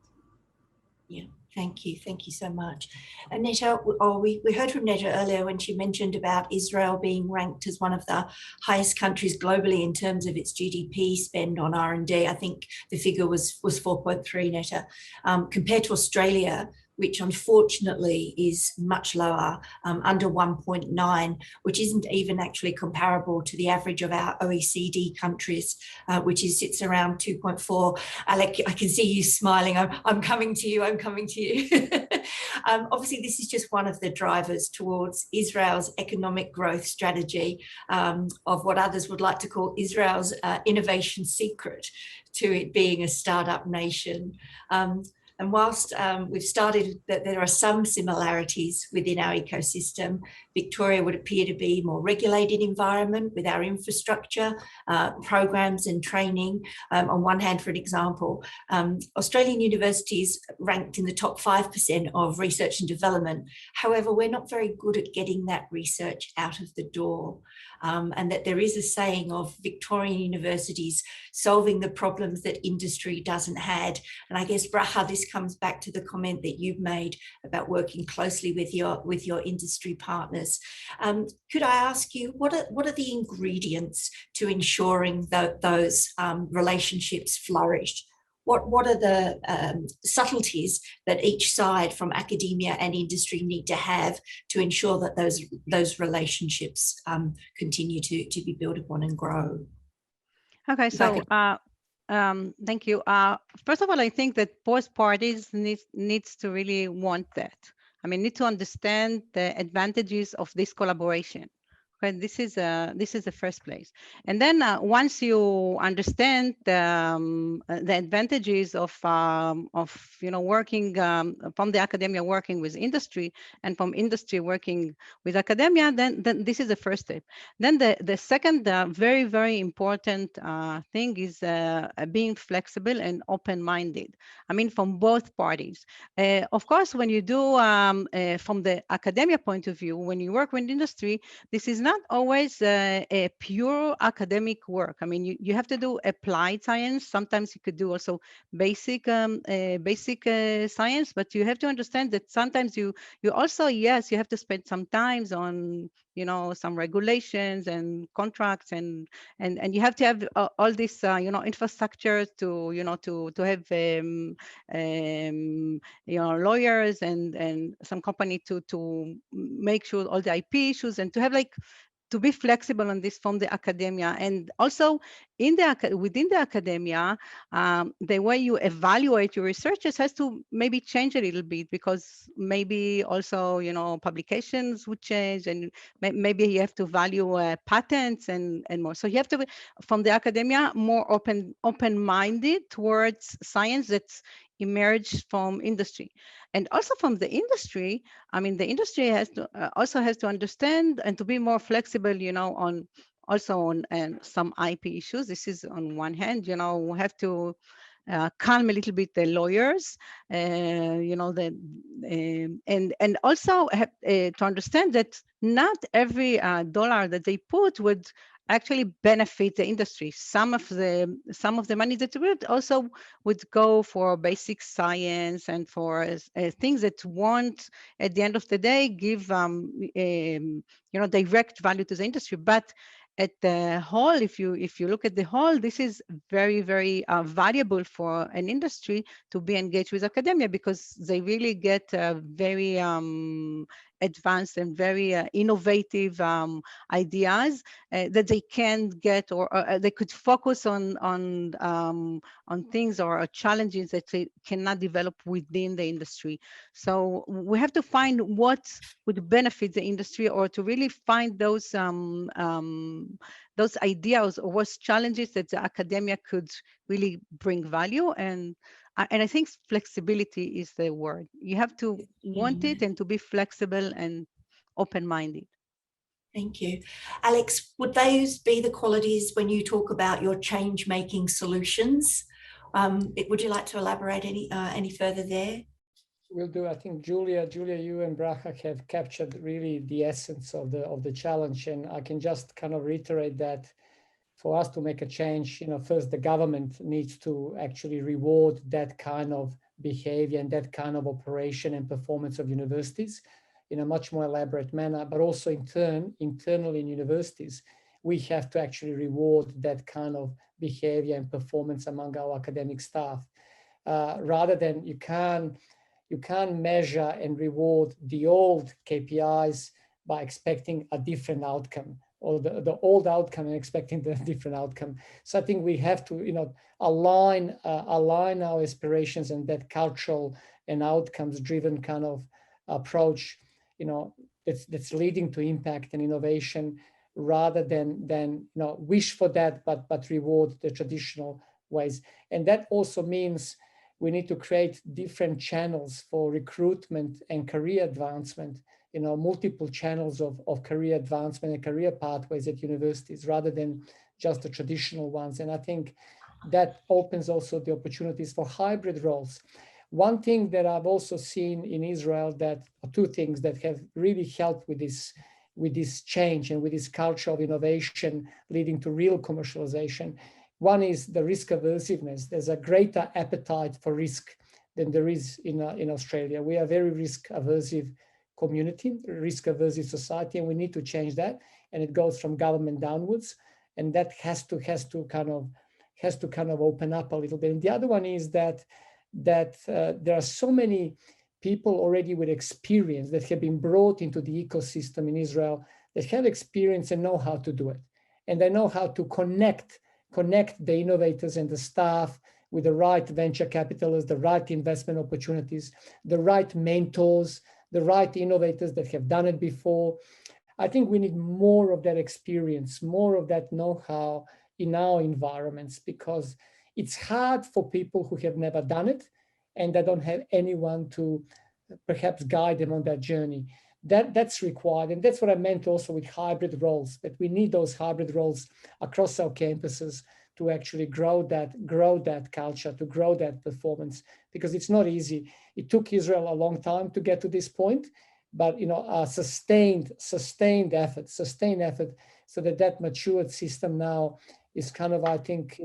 Yeah, thank you so much. And Netta, we heard from Netta earlier when she mentioned about Israel being ranked as one of the highest countries globally in terms of its GDP spend on R&D. I think the figure was 4.3, Netta, compared to Australia, which unfortunately is much lower, under 1.9, which isn't even actually comparable to the average of our OECD countries, which sits around 2.4. Alec, I can see you smiling. I'm coming to you. Obviously, this is just one of the drivers towards Israel's economic growth strategy, of what others would like to call Israel's innovation secret to it being a startup nation. And whilst we've started that there are some similarities within our ecosystem, Victoria would appear to be a more regulated environment with our infrastructure, programs and training. On one hand, for an example, Australian universities ranked in the top 5% of research and development. However, we're not very good at getting that research out of the door. And that there is a saying of Victorian universities solving the problems that industry doesn't have. And I guess, Braha, this comes back to the comment that you've made about working closely with your industry partners. Could I ask you, what are the ingredients to ensuring that those relationships flourish? What are the subtleties that each side from academia and industry need to have to ensure that those relationships continue to be built upon and grow? Okay, so thank you. First of all, I think that both parties needs to really want that. I mean, need to understand the advantages of this collaboration. Okay, this is the first place, and then once you understand the advantages of working from the academia working with industry and from industry working with academia, then this is the first step. Then the second very, very important thing is being flexible and open-minded. I mean, from both parties. Of course, when you do from the academia point of view, when you work with industry, this is not always a pure academic work. I mean, you have to do applied science. Sometimes you could do also basic science, but you have to understand that sometimes you also, yes, you have to spend some time on, some regulations and contracts, and you have to have all this, infrastructure to have, lawyers and some company to make sure all the IP issues, and to have to be flexible on this from the academia. And also within the academia, the way you evaluate your researchers has to maybe change a little bit, because maybe also, publications would change, and maybe you have to value patents and more. So you have to be, from the academia, more open-minded towards science that's emerged from industry. And also from the industry, I mean, the industry also has to understand and to be more flexible, on some IP issues. This is on one hand, we have to calm a little bit the lawyers, and also have, to understand that not every dollar that they put would actually benefit the industry. Some of the money that would also would go for basic science and for things that won't, at the end of the day, give direct value to the industry. But at the whole, if you look at the whole, this is very, very valuable for an industry to be engaged with academia, because they really get very advanced and very innovative ideas that they can get, or they could focus on things or challenges that they cannot develop within the industry. So we have to find what would benefit the industry, or to really find those ideas or what challenges that the academia could really bring value. And I think flexibility is the word. You have to want it and to be flexible and open-minded. Thank you. Alex, would those be the qualities when you talk about your change-making solutions? Would you like to elaborate any further there? Will do. I think Julia, you and Bracha have captured really the essence of the challenge, and I can just kind of reiterate that for us to make a change, first the government needs to actually reward that kind of behavior and that kind of operation and performance of universities in a much more elaborate manner. But also internally in universities, we have to actually reward that kind of behavior and performance among our academic staff, rather than you can't measure and reward the old KPIs by expecting a different outcome, or the old outcome and expecting the different outcome. So I think we have to, align our aspirations and that cultural and outcomes-driven kind of approach, that's leading to impact and innovation, rather than wish for that, but reward the traditional ways. And that also means we need to create different channels for recruitment and career advancement, multiple channels of career advancement and career pathways at universities, rather than just the traditional ones. And I think that opens also the opportunities for hybrid roles. One thing that I've also seen in Israel, two things that have really helped with this change and with this culture of innovation leading to real commercialization. One is the risk aversiveness. There's a greater appetite for risk than there is in Australia. We are a very risk aversive community, risk aversive society, and we need to change that. And it goes from government downwards, and that has to kind of open up a little bit. And the other one is that there are so many people already with experience that have been brought into the ecosystem in Israel that have experience and know how to do it, and they know how to connect the innovators and the staff with the right venture capitalists, the right investment opportunities, the right mentors, the right innovators that have done it before, I think we need more of that experience, more of that know-how in our environments, because it's hard for people who have never done it and they don't have anyone to perhaps guide them on that journey. That's required. And that's what I meant also with hybrid roles, that we need those hybrid roles across our campuses to actually grow that culture, to grow that performance, because it's not easy. It took Israel a long time to get to this point, but a sustained effort, so that matured system now is kind of, I think,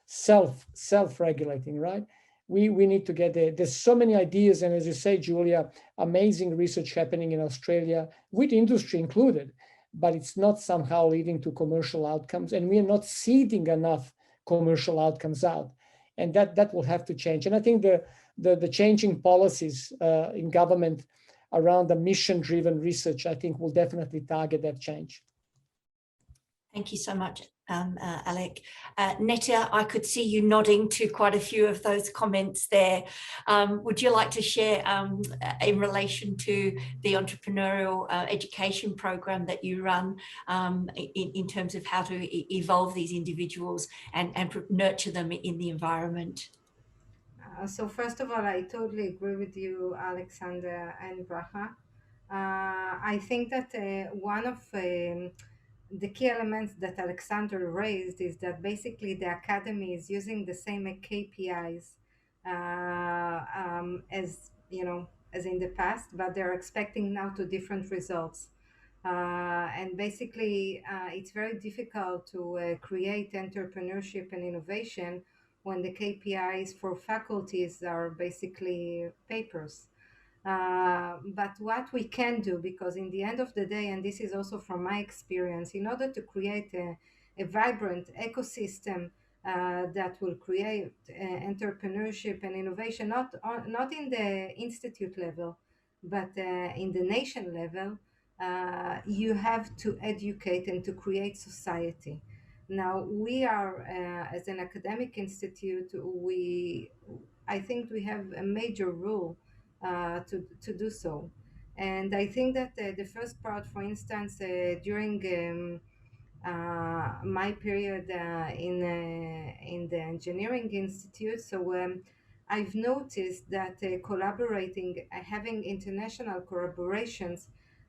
self-regulating, right? We need to get there. There's so many ideas, and as you say, Julia, amazing research happening in Australia, with industry included, but it's not somehow leading to commercial outcomes, and we are not seeding enough commercial outcomes out, and that will have to change. And I think the changing policies in government around the mission-driven research, I think, will definitely target that change. Thank you so much, Alec. Netta, I could see you nodding to quite a few of those comments there. Would you like to share in relation to the entrepreneurial education program that you run in terms of how to evolve these individuals and nurture them in the environment? So first of all, I totally agree with you, Alexander and Bracha. I think that one of the key elements that Alexander raised is that basically the academy is using the same KPIs as in the past, but they're expecting now to different results. And basically, it's very difficult to create entrepreneurship and innovation when the KPIs for faculties are basically papers. But what we can do, because in the end of the day, and this is also from my experience, in order to create a vibrant ecosystem that will create entrepreneurship and innovation, not in the institute level, but in the nation level, you have to educate and to create society. Now, we are, as an academic institute, I think we have a major role to do so. And I think that the first part, for instance, during my period in the engineering institute, so I've noticed that collaborating, having international collaborations,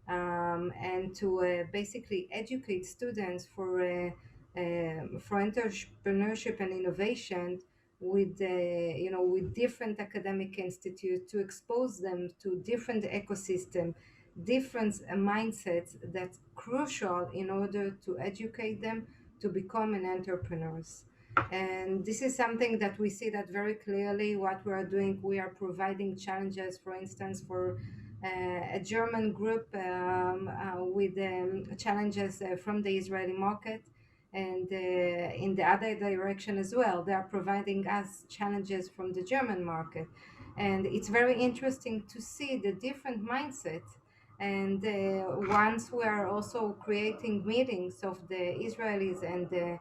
and to basically educate students for entrepreneurship and innovation with with different academic institutes, to expose them to different ecosystem, different mindsets, that's crucial in order to educate them to become an entrepreneurs. And this is something that we see that very clearly. What we are doing, we are providing challenges, for instance, for a German group with challenges from the Israeli market, and in the other direction as well, they are providing us challenges from the German market. And it's very interesting to see the different mindset. And once we are also creating meetings of the Israelis and the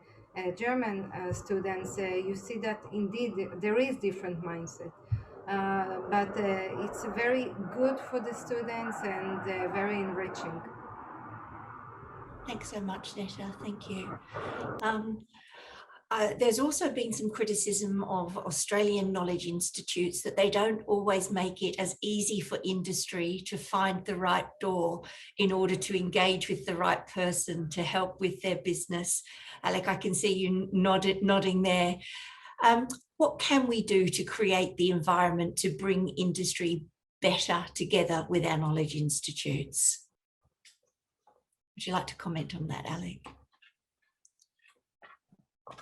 German students, you see that indeed there is different mindset. But it's very good for the students and very enriching. Thanks so much, Netta. Thank you. There's also been some criticism of Australian knowledge institutes that they don't always make it as easy for industry to find the right door in order to engage with the right person to help with their business. Alec, I can see you nodding there. What can we do to create the environment to bring industry better together with our knowledge institutes? Would you like to comment on that, Alec?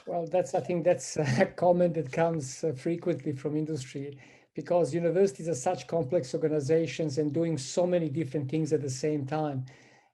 Well, I think that's a comment that comes frequently from industry, because universities are such complex organizations and doing so many different things at the same time.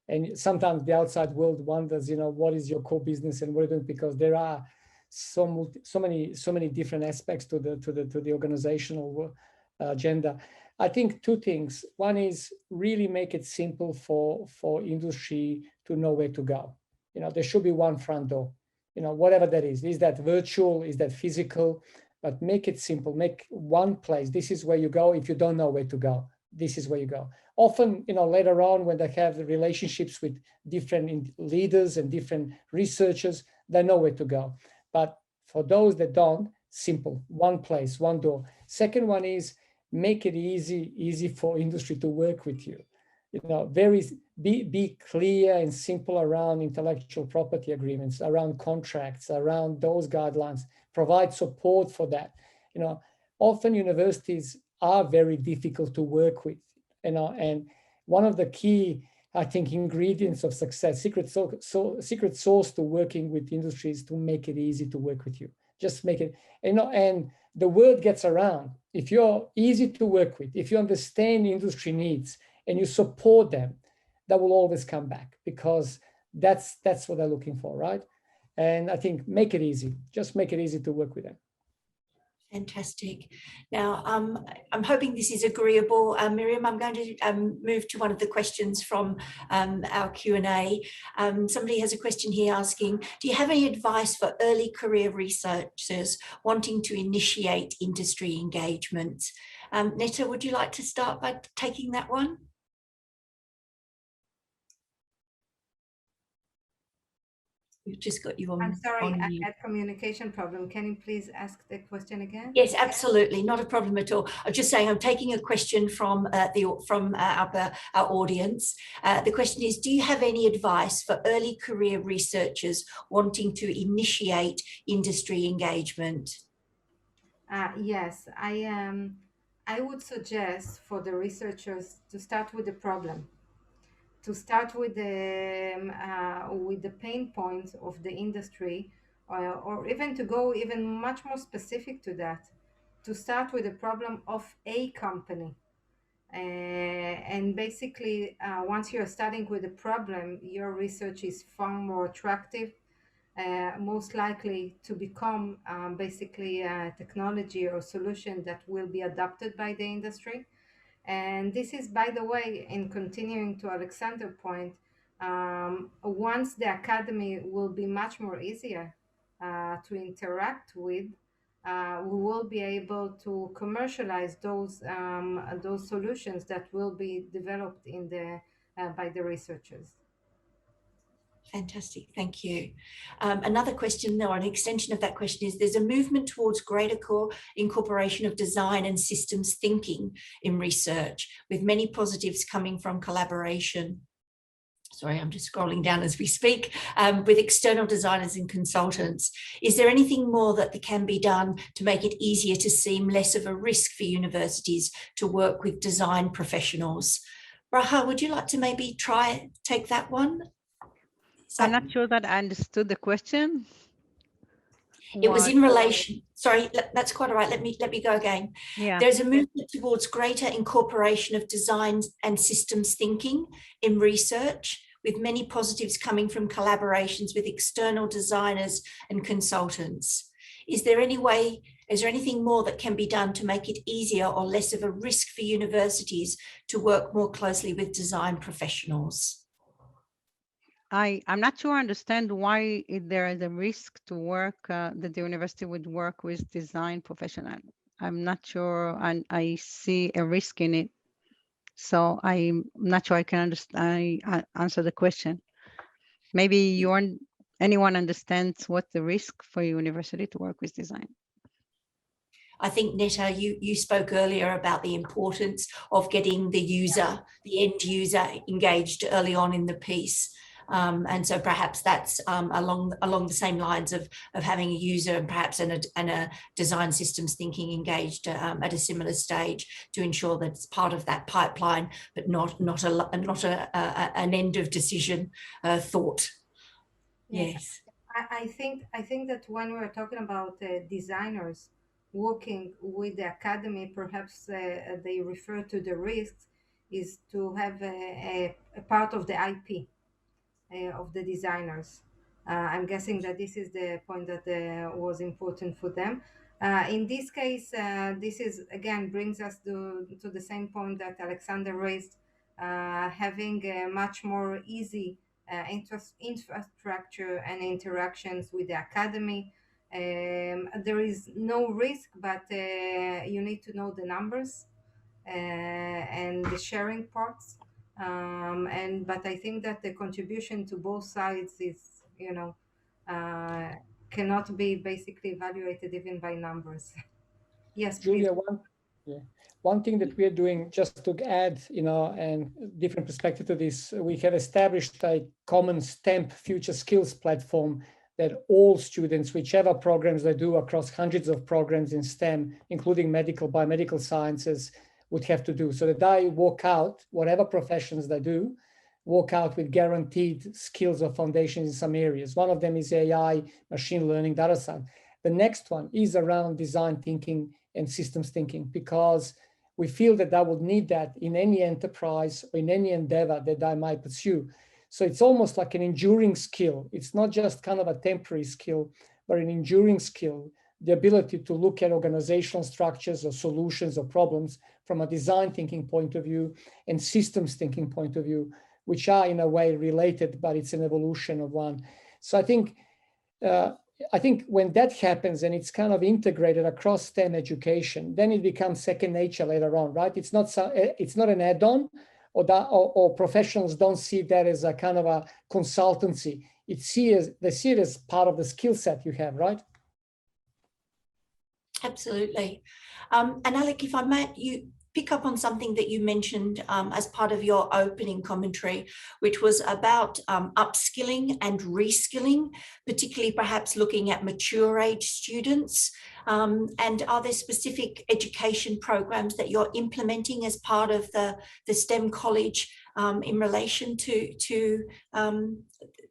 And sometimes the outside world wonders, what is your core business and what are you doing? Because there are so many different aspects to the organizational agenda. I think two things. One is really make it simple for industry to know where to go. There should be one front door. Whatever that is. Is that virtual? Is that physical? But make it simple. Make one place. This is where you go if you don't know where to go. this is where you go. Often, later on when they have the relationships with different leaders and different researchers, they know where to go. But for those that don't, simple, one place, one door. Second one is make it easy for industry to work with you. Be clear and simple around intellectual property agreements, around contracts, around those guidelines. Provide support for that. Often universities are very difficult to work with, and one of the key, I think, ingredients of success, secret sauce to working with industry is to make it easy to work with you. Just make it, and the word gets around. If you're easy to work with, if you understand industry needs and you support them, that will always come back, because that's what they're looking for, right? And I think make it easy. Just make it easy to work with them. Fantastic. Now, I'm hoping this is agreeable. Miriam, I'm going to move to one of the questions from our Q&A. Somebody has a question here asking, do you have any advice for early career researchers wanting to initiate industry engagement? Netta, would you like to start by taking that one? We've just got you on. I'm sorry, I had communication problem. Can you please ask the question again? Yes, absolutely, not a problem at all. I'm just saying I'm taking a question from our audience. The question is, do you have any advice for early career researchers wanting to initiate industry engagement? Yes, I would suggest for the researchers to start with the problem, to start with the pain points of the industry, or even to go even much more specific to that, to start with the problem of a company. And basically, once you're starting with the problem, your research is far more attractive, most likely to become basically a technology or solution that will be adopted by the industry. And this is, by the way, in continuing to Alexander's point, once the academy will be much more easier to interact with, we will be able to commercialize those solutions that will be developed by the researchers. Fantastic, thank you. Another question, or an extension of that question, is there's a movement towards greater incorporation of design and systems thinking in research, with many positives coming from collaboration. Sorry, I'm just scrolling down as we speak, with external designers and consultants. Is there anything more that can be done to make it easier to seem less of a risk for universities to work with design professionals? Raha, would you like to maybe take that one? I'm not sure that I understood the question. It was in relation, sorry, that's quite all right. Let me go again. Yeah. There's a movement towards greater incorporation of design and systems thinking in research, with many positives coming from collaborations with external designers and consultants. Is there anything more that can be done to make it easier or less of a risk for universities to work more closely with design professionals? I'm not sure I understand why there is a risk to work, that the university would work with design professional. I'm not sure, and I see a risk in it. So I'm not sure I can answer the question. Maybe anyone understands what the risk for university to work with design. I think, Netta, you spoke earlier about the importance of getting the end user engaged early on in the piece. And so perhaps that's along the same lines of having a user and perhaps and a design systems thinking engaged at a similar stage to ensure that it's part of that pipeline, but not an end of decision thought. Yes. I think that when we're talking about designers working with the academy, perhaps they refer to the risks is to have a part of the IP of the designers. I'm guessing that this is the point that was important for them. In this case, this is again brings us to the same point that Alexander raised, having a much more easy infrastructure and interactions with the academy. There is no risk, but you need to know the numbers. and the sharing parts. But I think that the contribution to both sides is, cannot be basically evaluated even by numbers. Yes, please. Julia, one thing that we are doing, just to add, and different perspective to this, we have established a common STEM future skills platform that all students, whichever programs they do across hundreds of programs in STEM, including medical, biomedical sciences, would have to do. So that they walk out, whatever professions they do, walk out with guaranteed skills or foundations in some areas. One of them is AI, machine learning, data science. The next one is around design thinking and systems thinking, because we feel that they will need that in any enterprise or in any endeavor that they might pursue. So it's almost like an enduring skill. It's not just kind of a temporary skill, but an enduring skill, the ability to look at organizational structures or solutions or problems from a design thinking point of view and systems thinking point of view, which are in a way related, but it's an evolution of one. So I think when that happens and it's kind of integrated across STEM education, then it becomes second nature later on, right? It's not an add-on, or professionals don't see that as a kind of a consultancy. They see it as part of the skill set you have, right? Absolutely. And Alec, if I might, you pick up on something that you mentioned as part of your opening commentary, which was about upskilling and reskilling, particularly perhaps looking at mature age students. And are there specific education programs that you're implementing as part of the STEM college in relation to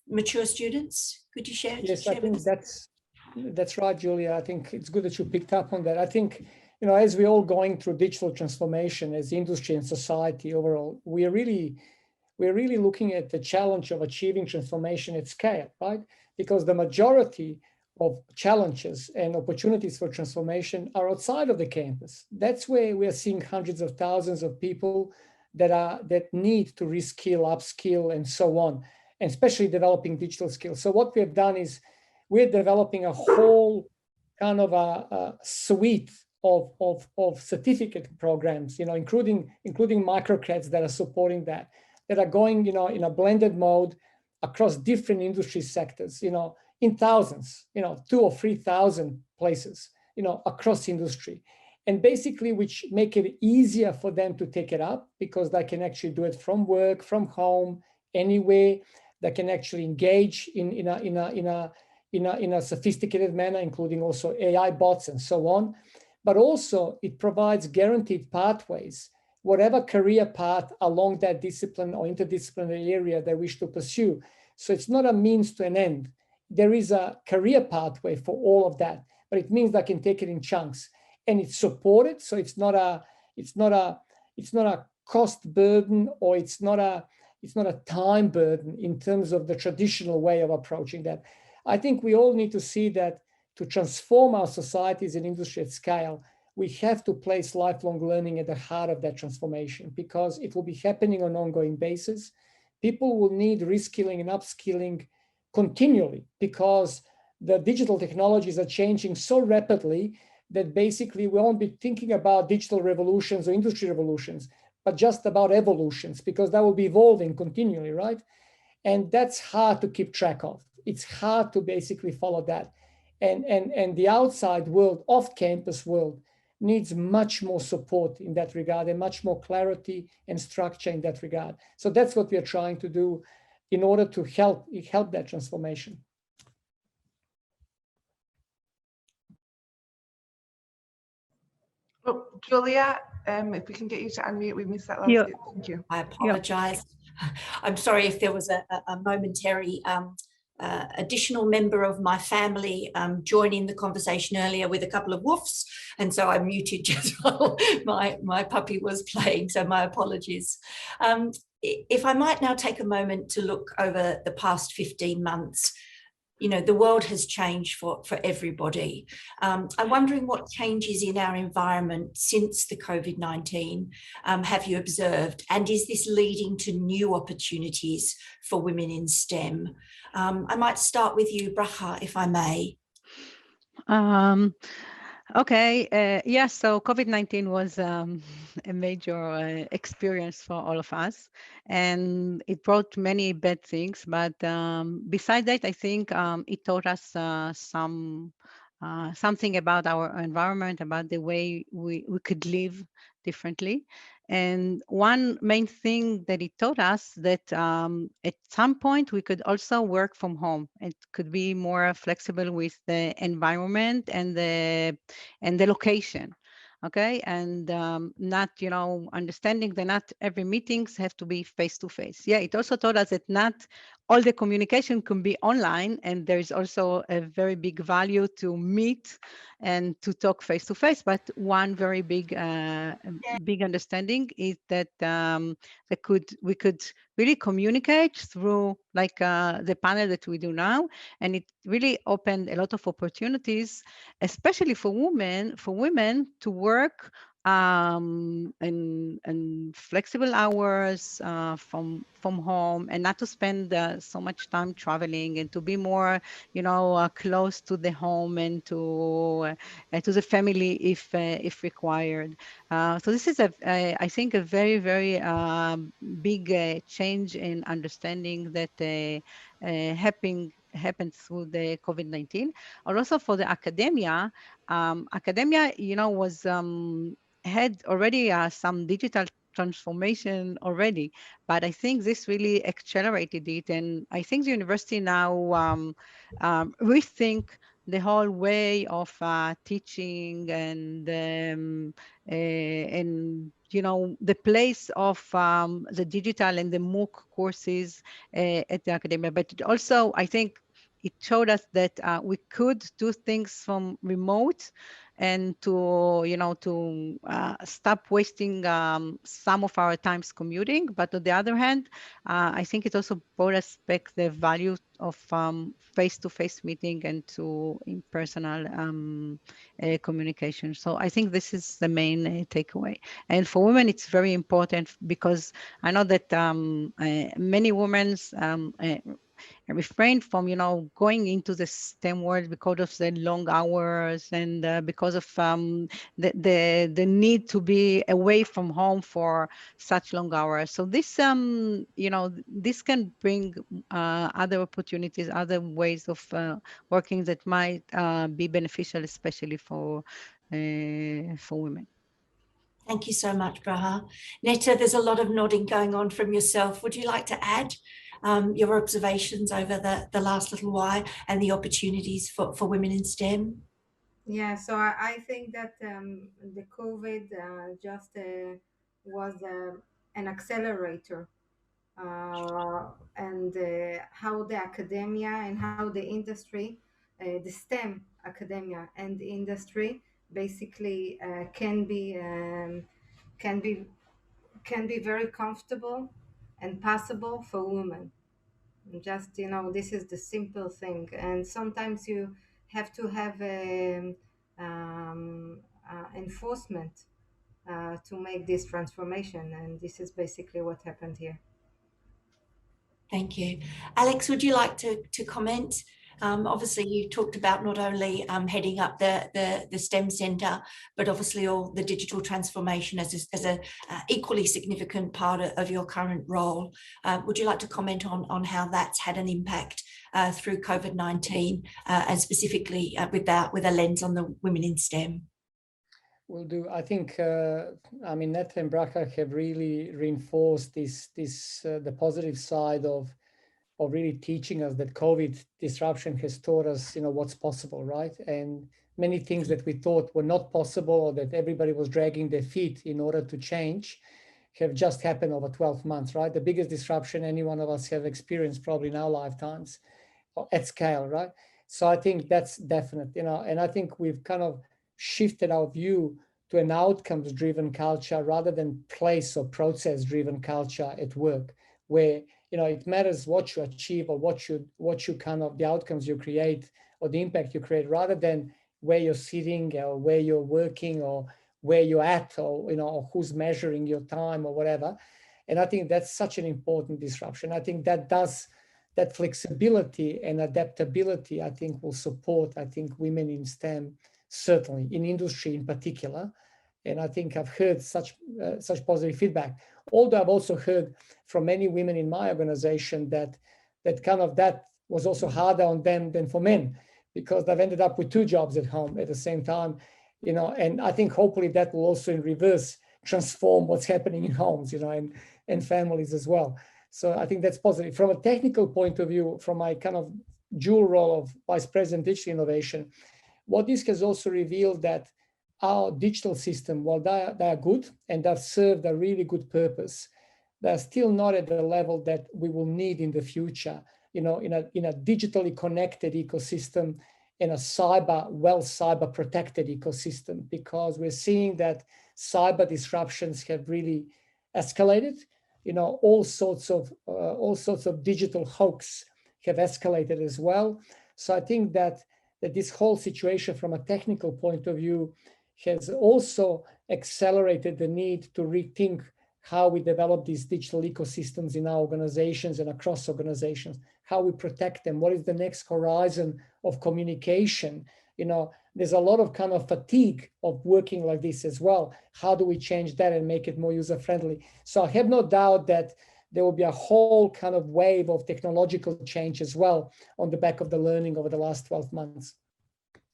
mature students? Could you share? Yes, I think that's right, Julia. I think it's good that you picked up on that. I think, as we're all going through digital transformation as industry and society overall, we're really looking at the challenge of achieving transformation at scale, right? Because the majority of challenges and opportunities for transformation are outside of the campus. That's where we are seeing hundreds of thousands of people that need to reskill, upskill, and so on, and especially developing digital skills. So what we have done is we're developing a whole kind of a suite of certificate programs, including microcreds that are supporting that are going, in a blended mode across different industry sectors, in thousands, 2,000 or 3,000 places, across industry. And basically, which make it easier for them to take it up because they can actually do it from work, from home, anywhere. They can actually engage in a sophisticated manner, including also AI bots and so on. But also it provides guaranteed pathways, whatever career path along that discipline or interdisciplinary area they wish to pursue. So it's not a means to an end. There is a career pathway for all of that, but it means they can take it in chunks, and it's supported. So it's not a cost burden, or it's not a time burden in terms of the traditional way of approaching that. I think we all need to see that to transform our societies and industry at scale, we have to place lifelong learning at the heart of that transformation, because it will be happening on an ongoing basis. People will need reskilling and upskilling continually, because the digital technologies are changing so rapidly that basically we won't be thinking about digital revolutions or industry revolutions, but just about evolutions, because that will be evolving continually, right? And that's hard to keep track of. It's hard to basically follow that. And the outside world, off-campus world, needs much more support in that regard and much more clarity and structure in that regard. So that's what we are trying to do in order to help that transformation. Oh, Julia, if we can get you to unmute, we missed that last bit. Thank you. I apologize. I'm sorry if there was a momentary additional member of my family joining the conversation earlier with a couple of woofs, and so I muted just while my puppy was playing, so my apologies. If I might now take a moment to look over the past 15 months, the world has changed for everybody. I'm wondering what changes in our environment since the COVID-19 have you observed, and is this leading to new opportunities for women in STEM? I might start with you, Bracha, if I may. Okay, yes, so COVID-19 was a major experience for all of us, and it brought many bad things. But besides that, I think it taught us something about our environment, about the way we could live differently. And one main thing that it taught us that at some point we could also work from home. It could be more flexible with the environment and the location. Okay, and not, understanding that not every meetings have to be face to face. Yeah, it also taught us that not all the communication can be online, and there is also a very big value to meet and to talk face to face. But one very big understanding is that we could really communicate through like the panel that we do now, and it really opened a lot of opportunities, especially for women to work and flexible hours from home, and not to spend so much time traveling, and to be more, close to the home and to the family if required. So this is I think a very, very big change in understanding that happened through the COVID-19. Or also for the academia, academia, was had already some digital transformation already, but I think this really accelerated it. And I think the university now rethink the whole way of teaching and the place of the digital and the MOOC courses at the academia. But it also, I think, it showed us that we could do things from remote, and to stop wasting some of our times commuting. But on the other hand, I think it also brought us back the value of face-to-face meeting and to impersonal communication. So I think this is the main takeaway. And for women, it's very important, because I know that many women refrain from, going into the STEM world because of the long hours, and because of the need to be away from home for such long hours. So this, this can bring other opportunities, other ways of working that might be beneficial, especially for women. Thank you so much, Braha. Netta, there's a lot of nodding going on from yourself. Would you like to add your observations over the last little while and the opportunities for women in STEM? Yeah, so I think that the COVID just was an accelerator, and how the academia and how the industry, the STEM academia and the industry basically can be very comfortable and possible for women. Just, this is the simple thing, and sometimes you have to have enforcement to make this transformation, and this is basically what happened here. Thank you. Alex, would you like to comment? Obviously, you talked about not only heading up the STEM Centre, but obviously all the digital transformation as a equally significant part of your current role. Would you like to comment on how that's had an impact through COVID-19, and specifically with a lens on the women in STEM? Will do. I think, Netta and Braha have really reinforced the positive side of really teaching us that COVID disruption has taught us, what's possible, right? And many things that we thought were not possible, or that everybody was dragging their feet in order to change, have just happened over 12 months, right? The biggest disruption any one of us have experienced probably in our lifetimes at scale, right? So I think that's definite, and I think we've kind of shifted our view to an outcomes-driven culture rather than place or process-driven culture at work, where it matters what you achieve or what you kind of the outcomes you create or the impact you create, rather than where you're sitting or where you're working or where you're at, or or who's measuring your time or whatever. And I think that's such an important disruption. I think that flexibility and adaptability, I think, will support, women in STEM certainly in industry in particular. And I think I've heard such positive feedback. Although I've also heard from many women in my organization that that was also harder on them than for men, because they've ended up with 2 jobs at home at the same time, and I think hopefully that will also in reverse transform what's happening in homes, and families as well. So I think that's positive. From a technical point of view, from my kind of dual role of Vice President Digital Innovation, what this has also revealed that our digital system, while they are good and they've served a really good purpose, they're still not at the level that we will need in the future, in a digitally connected ecosystem, in a cyber protected ecosystem, because we're seeing that cyber disruptions have really escalated. All sorts of digital hoax have escalated as well. So I think that this whole situation from a technical point of view has also accelerated the need to rethink how we develop these digital ecosystems in our organizations and across organizations, how we protect them, what is the next horizon of communication. There's a lot of kind of fatigue of working like this as well. How do we change that and make it more user-friendly? So I have no doubt that there will be a whole kind of wave of technological change as well on the back of the learning over the last 12 months.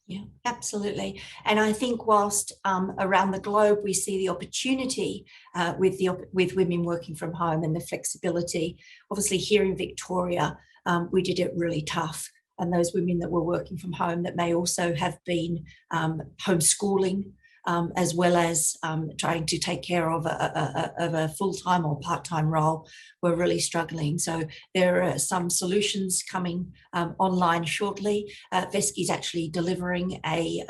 Yeah, absolutely. And I think whilst around the globe we see the opportunity with women working from home and the flexibility, obviously here in Victoria, we did it really tough. And those women that were working from home that may also have been homeschooling, as well as trying to take care of a full-time or part-time role, were really struggling. So there are some solutions coming online shortly. Veski is actually delivering a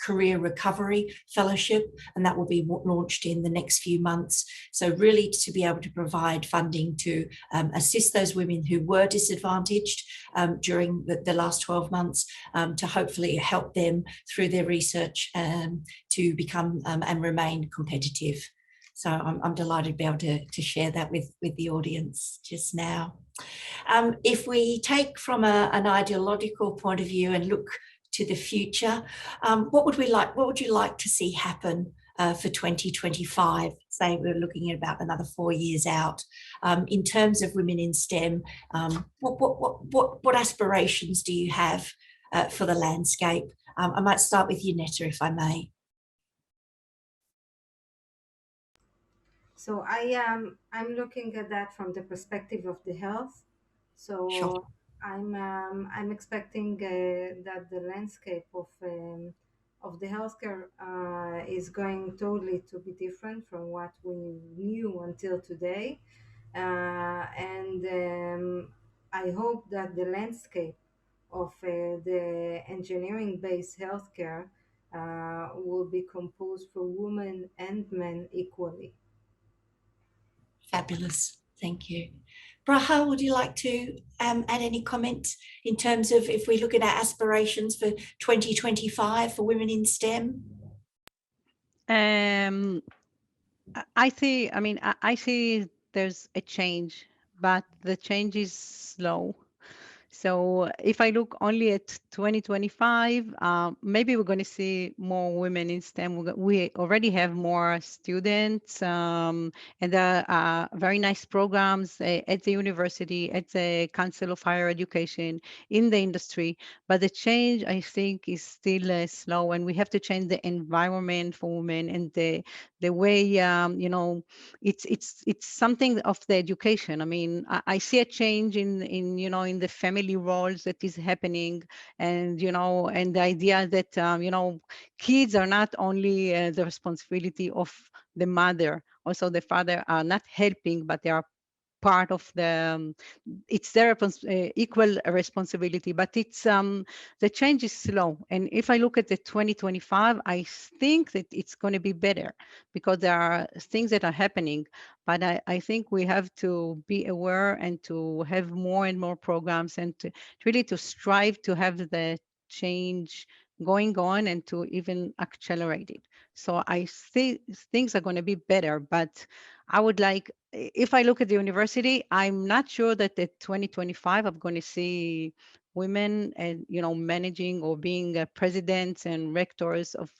career recovery fellowship, and that will be launched in the next few months. So really to be able to provide funding to assist those women who were disadvantaged during the last 12 months, to hopefully help them through their research to become and remain competitive. So I'm delighted to be able to share that with the audience just now. If we take from an ideological point of view and look to the future, what would you like to see happen for 2025? Say we're looking at about another 4 years out. In terms of women in STEM, what aspirations do you have for the landscape? I might start with you, Netta, if I may. So I'm looking at that from the perspective of the health. So Sure. I'm expecting that the landscape of the healthcare is going totally to be different from what we knew until today, and I hope that the landscape of the engineering-based healthcare will be composed for women and men equally. Fabulous. Thank you. Braha, would you like to add any comments in terms of if we look at our aspirations for 2025 for women in STEM? I see there's a change, but the change is slow. So if I look only at 2025, maybe we're going to see more women in STEM. We already have more students, and there are very nice programs at the university, at the Council of Higher Education, in the industry. But the change, I think, is still slow, and we have to change the environment for women and the way, it's something of the education. I mean, I see a change in the family roles that is happening, and and the idea that kids are not only the responsibility of the mother, also the father are not helping, but they are part of the it's their equal responsibility. But it's the change is slow, and if I look at the 2025, I think that it's going to be better because there are things that are happening. But I think we have to be aware and to have more and more programs, and to really to strive to have the change going on and to even accelerate it. So I see things are going to be better, but I would like, if I look at the university, I'm not sure that at 2025 I'm going to see women and, managing or being presidents and rectors of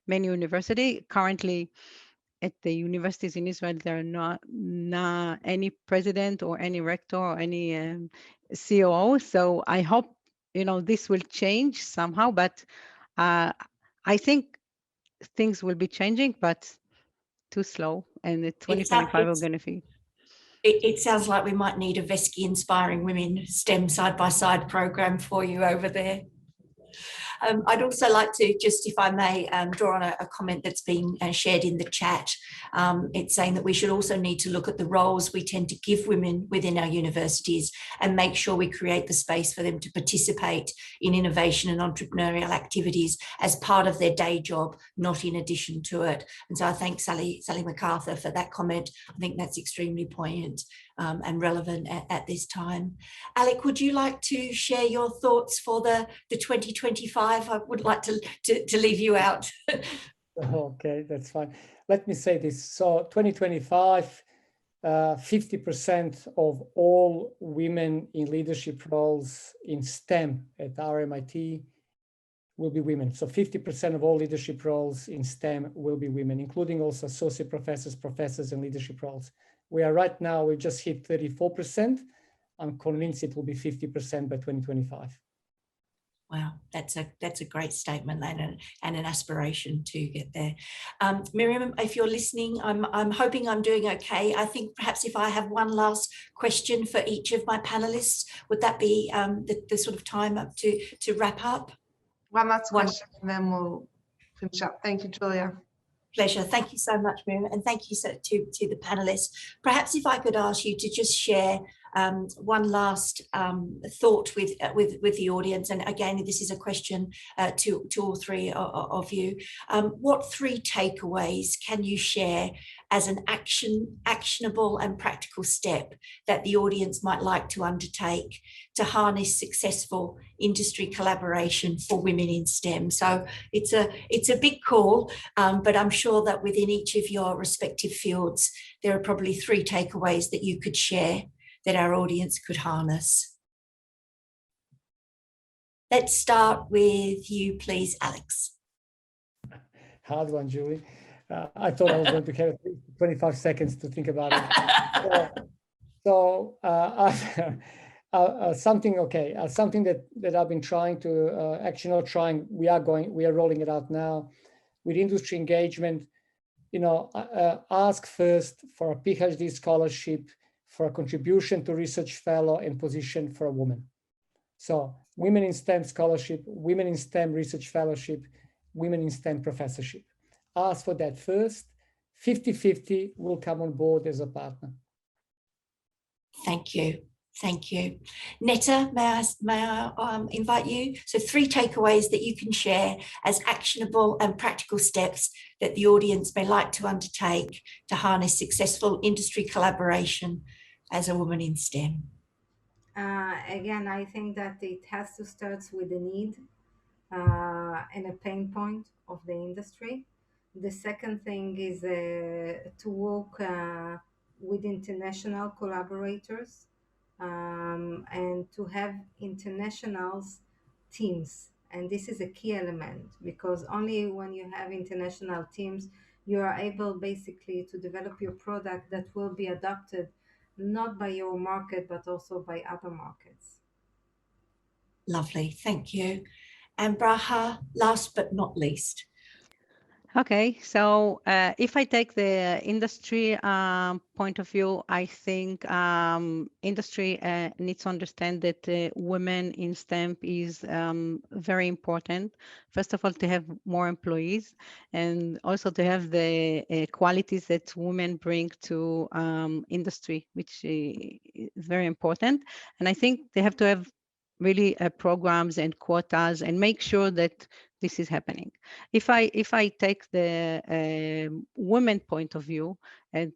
many universities. Currently, at the universities in Israel, there are not any president or any rector or any COO. So I hope, this will change somehow, but I think things will be changing, but too slow. And in 2025, we're going to see. It sounds like we might need a Veski Inspiring Women STEM side-by-side program for you over there. I'd also like to, just if I may, draw on a comment that's been shared in the chat. It's saying that we should also need to look at the roles we tend to give women within our universities and make sure we create the space for them to participate in innovation and entrepreneurial activities as part of their day job, not in addition to it. And so I thank Sally MacArthur for that comment. I think that's extremely poignant and relevant at this time. Alec, would you like to share your thoughts for the 2025? I would like to leave you out. Okay, that's fine. Let me say this. So 2025, 50% of all women in leadership roles in STEM at RMIT will be women. So 50% of all leadership roles in STEM will be women, including also associate professors, professors, and leadership roles. We are right now, we just hit 34%. I'm convinced it will be 50% by 2025. Wow, that's a great statement and an aspiration to get there. Miriam, if you're listening, I'm hoping I'm doing okay. I think perhaps if I have one last question for each of my panelists, would that be the sort of time up to wrap up? One last question and then we'll finish up. Thank you, Julia. Pleasure. Thank you so much, Miriam, and thank you to the panelists. Perhaps if I could ask you to just share one last thought with the audience, and again, this is a question to all three of you. What three takeaways can you share as an actionable and practical step that the audience might like to undertake to harness successful industry collaboration for women in STEM? So it's a big call, but I'm sure that within each of your respective fields, there are probably three takeaways that you could share that our audience could harness. Let's start with you, please, Alex. Hard one, Julie. I thought I was going to have 25 seconds to think about it. Something that I've been trying to, actually not trying, we are rolling it out now with industry engagement. Ask first for a PhD scholarship, for a contribution to research fellow, and position for a woman. So women in STEM scholarship, women in STEM research fellowship, women in STEM professorship. Ask for that first. 50-50 will come on board as a partner. Thank you. Thank you. Netta, may I invite you? So 3 takeaways that you can share as actionable and practical steps that the audience may like to undertake to harness successful industry collaboration as a woman in STEM. Again, I think that it has to start with the need and a pain point of the industry. The second thing is to work with international collaborators and to have international teams. And this is a key element, because only when you have international teams, you are able basically to develop your product that will be adopted not by your market, but also by other markets. Lovely, thank you. And Braha, last but not least. Okay, so if I take the industry point of view, I think industry needs to understand that women in STEM is very important. First of all, to have more employees, and also to have the qualities that women bring to industry, which is very important. And I think they have to have really programs and quotas and make sure that this is happening. If I take the women point of view, and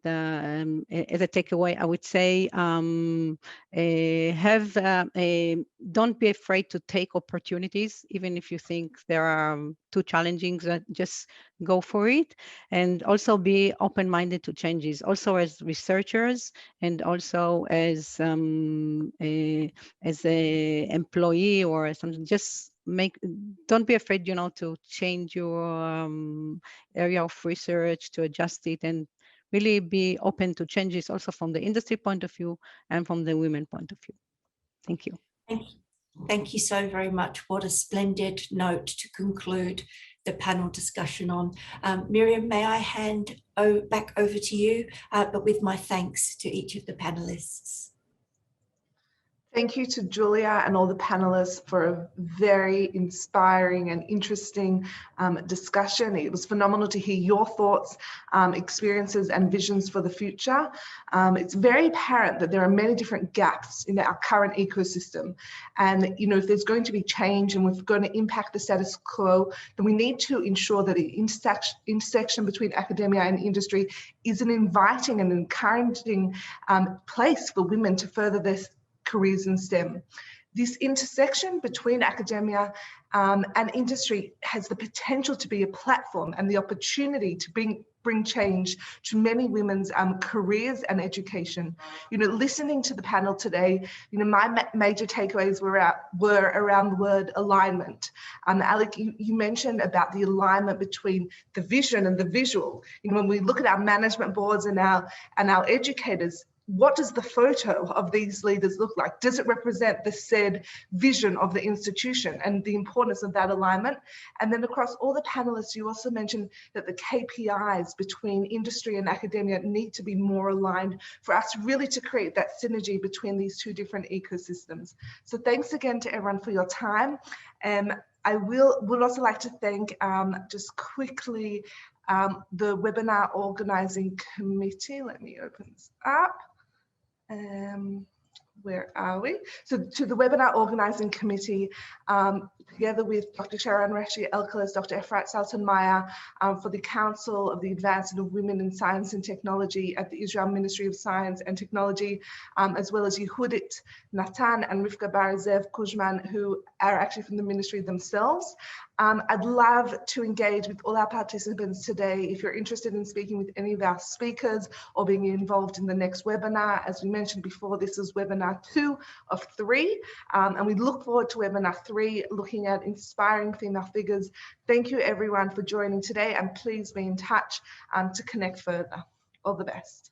as a takeaway, I would say don't be afraid to take opportunities, even if you think they are too challenging. Just go for it, and also be open-minded to changes. Also, as researchers, and also as a employee or something, just don't be afraid, to change your area of research, to adjust it, and really be open to changes also from the industry point of view and from the women point of view. Thank you. Thank you so very much. What a splendid note to conclude the panel discussion on. Miriam, may I hand back over to you, but with my thanks to each of the panelists. Thank you to Julia and all the panelists for a very inspiring and interesting discussion. It was phenomenal to hear your thoughts, experiences and visions for the future. It's very apparent that there are many different gaps in our current ecosystem. And if there's going to be change and we're going to impact the status quo, then we need to ensure that the intersection between academia and industry is an inviting and encouraging place for women to further their careers in STEM. This intersection between academia and industry has the potential to be a platform and the opportunity to bring change to many women's careers and education. Listening to the panel today, my major takeaways were around the word alignment. Alec, you mentioned about the alignment between the vision and the visual. When we look at our management boards and our educators, what does the photo of these leaders look like? Does it represent the said vision of the institution and the importance of that alignment? And then across all the panelists, you also mentioned that the KPIs between industry and academia need to be more aligned for us really to create that synergy between these two different ecosystems. So thanks again to everyone for your time. I would also like to thank just quickly the webinar organizing committee. Let me open this up. Where are we? So to the webinar organising committee, together with Dr. Sharon, Rashi, Elkeles, Dr. Efrat Salton-Meyer, for the Council of the Advancement of Women in Science and Technology at the Israel Ministry of Science and Technology, as well as Yehudit Natan and Rivka Barazev Kuzman, who are actually from the ministry themselves. I'd love to engage with all our participants today. If you're interested in speaking with any of our speakers or being involved in the next webinar, as we mentioned before, this is webinar 2 of 3, and we look forward to webinar 3, looking at inspiring female figures. Thank you everyone for joining today, and please be in touch to connect further. All the best.